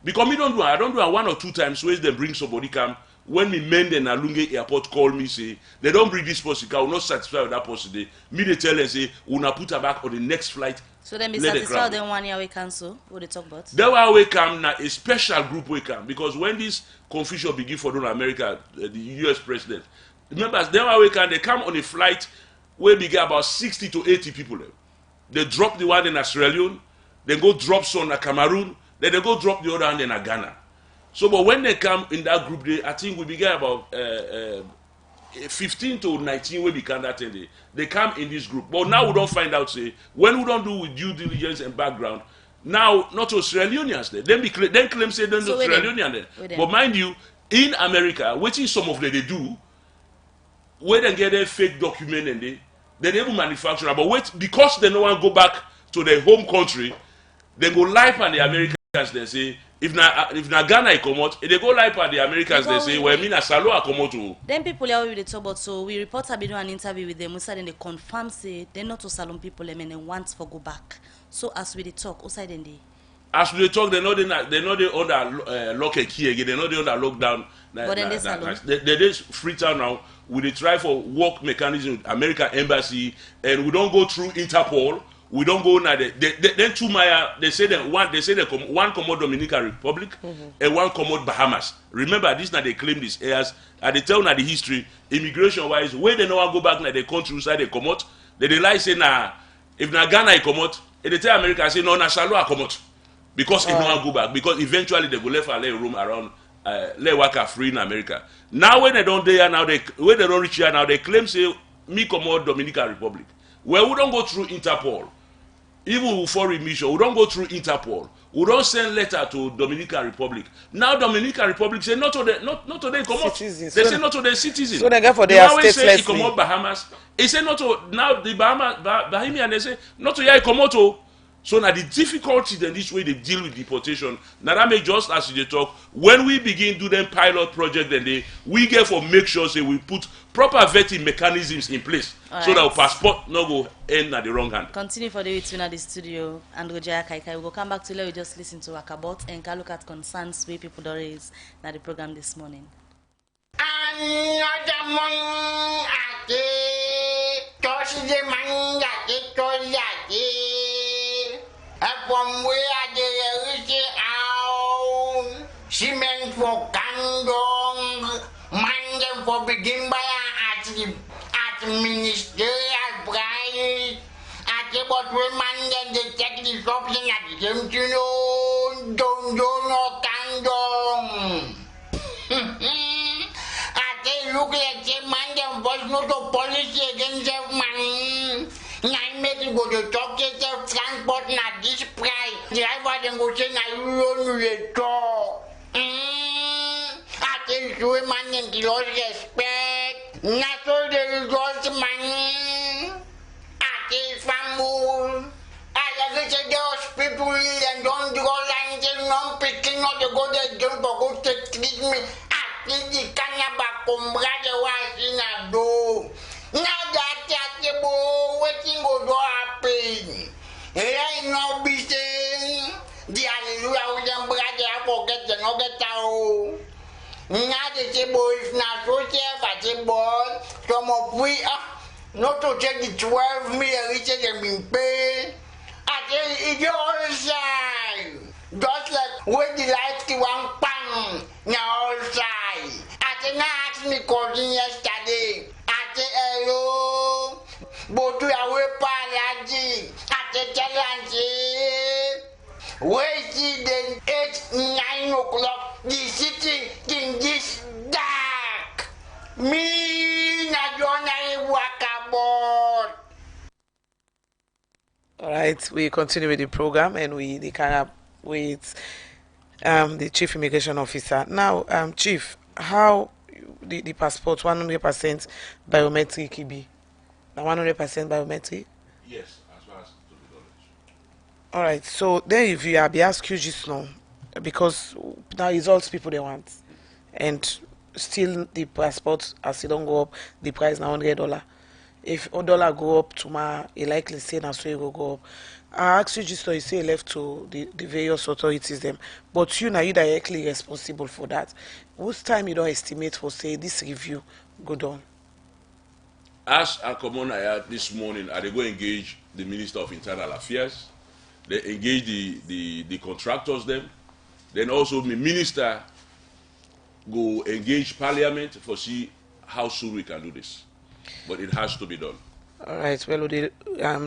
because I don't do it 1 or 2 times where they bring somebody come. When me men in Alunge airport call me, say they don't bring this person, because we're not satisfied with that person. Me they tell them, say we'll not put her back on the next flight. So then be satisfied then 1 year we cancel. What they talk about? That why we come now, a special group we come, because when this confusion begin for America, the US president, remember, then why we come, they come on a flight where we get about 60 to 80 people. They drop the one in Sierra Leone, then go drop some in Cameroon, then they go drop the other one in Ghana. So, but when they come in that group, I think we began about 15 to 19 when we can that day. They come in this group. But now we don't find out, say, when we don't do with due diligence and background, now not to Sierra Leoneans there. Then claim say they're not Sierra Leoneans there. But mind you, in America, which is some of them they do, where they get a fake document and they able manufacture, but wait, because they don't want to go back to their home country, they go live on the Americans, they say, if na Ghana I come out, if they go live on the Americans, they say, well, me na Salo I come out too. Then people are with the talk about, so we report have been doing an interview with them, we said, and they confirm say they're not to Salon people, and they want to go back. So as we dey talk, outside then they. As we talk, they're not under lock and key again. They're not under lockdown. But then they just free town now. We dey try for work mechanism, American embassy, and we don't go through Interpol. We don't go now. Then two Maya. They say that one commode Dominican Republic and one commode Bahamas. Remember, this now they claim this airs. And they tell now the history, immigration wise, where they know I go back now they country side they come out. They lie say nah, if na Ghana I come out, and they tell America say no na Salo I come out. Because if no one go back, because eventually they go left and let room around, let work free in America. Now when they don't there now, when they don't reach here now, they claim say me come out Dominican Republic. Well, we don't go through Interpol. Even before remission, we don't go through Interpol. We don't send letter to Dominican Republic. Now Dominican Republic say not to the come out. They say not to the citizens. So they get for their stateless. Say come leave. out Bahamas. They say not to now the Bahamian. They say not to here come out. So now the difficulty in this way they deal with deportation. Now that make just as they talk, when we begin do them pilot project, then we get for make sure say we put proper vetting mechanisms in place. All so right. that our passport no go end at the wrong hand. Continue for the between at the studio and Rojaya Kaikai. We'll come back to let we just listen to Wakabot and look at concerns where people don't raise at the program this morning. From where they reach out, cement for Kandong, mind them for begin by at ministerial price. At about remind them they take this option at them to know, don't know Kandong. At look like they mind them was not a policy against them man. I make you go to talk to the transport na this price. Driver then go say na you only talk. I tell you man and the Lord respect. Na so the result man. I tell family. I like to those people and don't go like they non picking up the go they don't go to treat me. I think the cannaba combrade was in a door. Now that the boy waiting go do happen. Right now be saying the hallelujah with them brother forget the no get out. Now the boy is not so safe at the boy. Some of we not to take the 12 million riches and been paid. I tell you all side. Just like when the lights keep one bang now all side. I tell now ask me calling yesterday. Hello, but we are way palaji at the challenge. Wait till the 8, 9 o'clock, the city in this dark. Me, na John, I walk about. All right. right, we continue with the program and we kind of with the Chief Immigration Officer. Now, Chief, how the passport 100% biometric it be? Now 100% biometric? Yes, as far as to the knowledge. All right, so then if you be asked you just now, because now results people they want, and still the passport as it don't go up, the price now $100. If $1 go up to my, it likely say now so it will go up. I ask you just now, you say left to the various authorities them, but you now you directly responsible for that. Whose time you don't estimate for say this review go down? As a common I had this morning, they go engage the Minister of Internal Affairs. They engage the contractors them. Then also the minister go engage Parliament for see how soon we can do this. But it has to be done. All right, well, we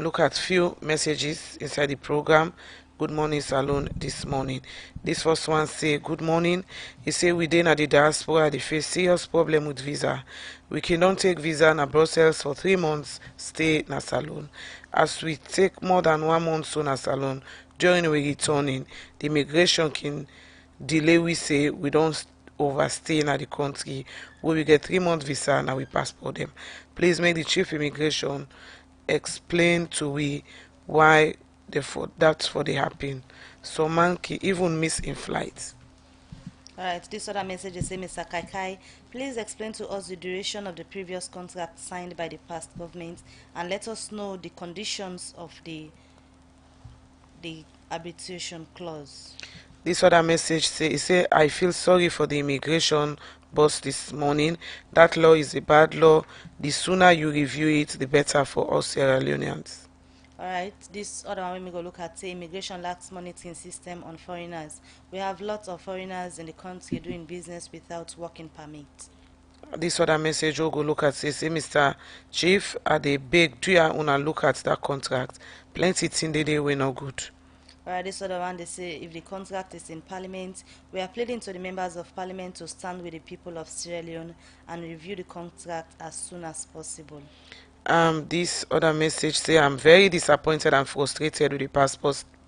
look at few messages inside the program. Good morning, Salon, this morning. This first one say, good morning. He say, within the diaspora, they face serious problem with visa. We cannot take visa na Brussels for 3 months, stay na Salon. As we take more than 1 month so na Salon, during we returning, the immigration can delay we say we don't overstay in the country where we get 3 month visa and we passport them. Please make the Chief Immigration explain to we why that's for the happen. So man can even miss in flight. Alright, this other message is saying, Mr. Kaikai, please explain to us the duration of the previous contract signed by the past government and let us know the conditions of the arbitration clause. This other message say I feel sorry for the immigration boss this morning. That law is a bad law. The sooner you review it, the better for us Sierra Leoneans. Alright, this other one we go look at say immigration lacks monitoring system on foreigners. We have lots of foreigners in the country doing business without working permit. This other message we'll go look at say Mr. Chief, are they big? Do you wanna look at that contract? Plenty thing they were no good. Alright, this other one they say if the contract is in Parliament, we are pleading to the members of Parliament to stand with the people of Sierra Leone and review the contract as soon as possible. This other message say I'm very disappointed and frustrated with the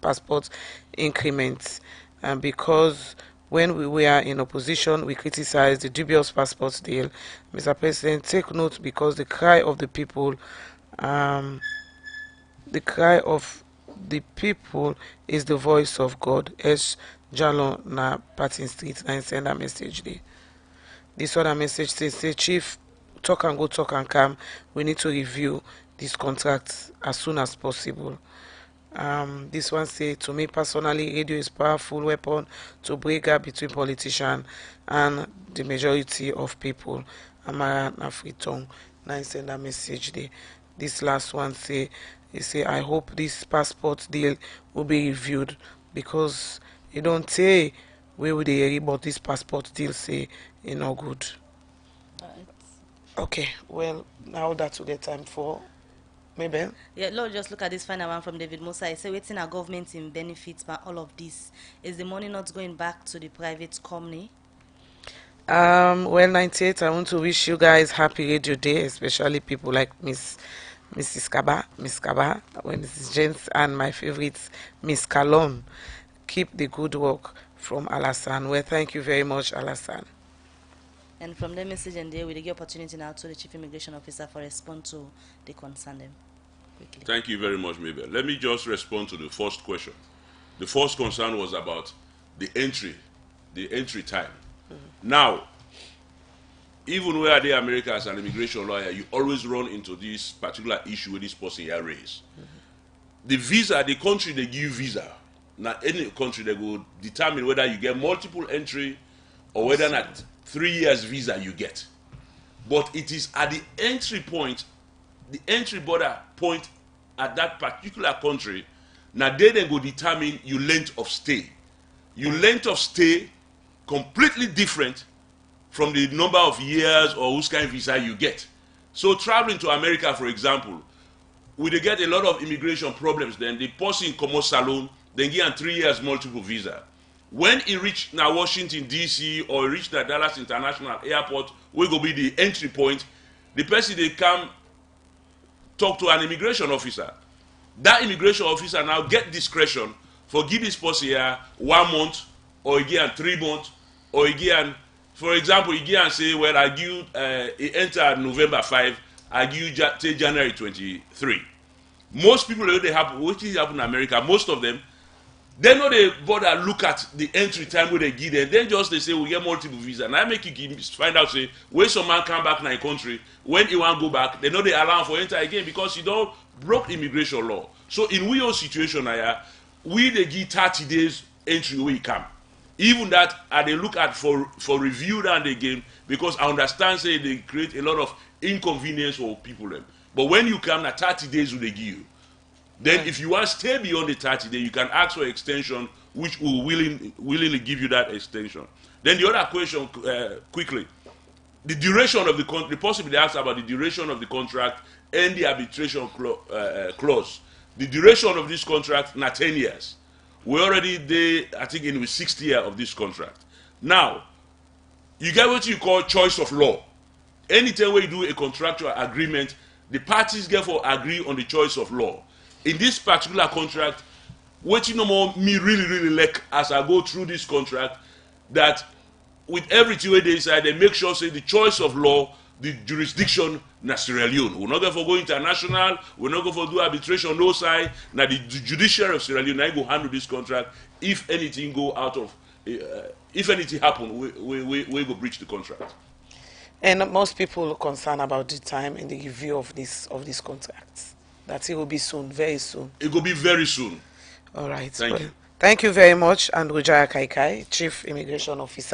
passport increments, because when we were in opposition we criticized the dubious passport deal. Mr. President, take note because the cry of the people is the voice of God. S. Jalon na Patin Street and send a message there. This other message say Chief, talk and go, talk and come. We need to review this contract as soon as possible. This one say, to me personally, radio is powerful weapon to break up between politicians and the majority of people. Amara na free tongue. Now send a message there. This last one say, I hope this passport deal will be reviewed because it don't say where would they hear about this passport deal say it's no good. Okay, well, now that we get time for maybe. Yeah, let's just look at this final one from David Musa. He said, waiting our government in benefits by all of this. Is the money not going back to the private company? Well, 98, I want to wish you guys happy Radio Day, especially people like Mrs. Kaba, Miss Kaba, Mrs. Jens, and my favorites, Miss Kalon. Keep the good work from Alassane. Well, thank you very much, Alassane. And from the message and there, we give opportunity now to the Chief Immigration Officer for response to the concern them. Quickly. Thank you very much, Mabel. Let me just respond to the first question. The first concern was about the entry time. Now, even where the America as an immigration lawyer, you always run into this particular issue with this person here raised. The visa, the country they give visa, not any country they will determine whether you get multiple entry or whether not 3 years visa you get. But it is at the entry point, the entry border point at that particular country, now they then go determine your length of stay. Your length of stay completely different from the number of years or whose kind of visa you get. So traveling to America, for example, we they get a lot of immigration problems. Then the person come out Salon, then give 3 years multiple visa. When he reach now Washington DC or he reach the Dallas International Airport, we go be the entry point. The person they come talk to an immigration officer. that immigration officer now get discretion for give this person here 1 month, or again 3 months, or again, for example, again say, well, I give it enter November 5, I give till January 23. Most people they happen, which is happen in America, most of them, they know they bother look at the entry time where they give them. Then just they say we get multiple visa. And I make you find out say when some man come back in a country, when he want go back, they know they allow for enter again because you don't broke immigration law. So in we own situation we they give 30 days entry where he come. Even that they look at for review and again because I understand say they create a lot of inconvenience for people them. But when you come na 30 days will they give you. Then if you want to stay beyond the 30 days, you can ask for extension, which will willingly give you that extension. Then the other question, quickly, the duration of the contract, possibly they ask about the duration of the contract and the arbitration clause. The duration of this contract, not 10 years. We're already there, I think, in the 6th year of this contract. Now, you get what you call choice of law. Anytime when you do a contractual agreement, the parties therefore agree on the choice of law. In this particular contract, what you know more me really like as I go through this contract, that with everything where they decide, they make sure say the choice of law, the jurisdiction na Sierra Leone. We're not going to go international, we're not going to do arbitration no side. Now the judiciary of Sierra Leone go handle this contract. If anything go out of if anything happen, we go breach the contract. And most people are concerned about the time and the review of this contracts. That it will be soon, very soon. It will be very soon. All right. Thank you. Thank you very much, Andrew Jaya Kaikai, Chief Immigration Officer.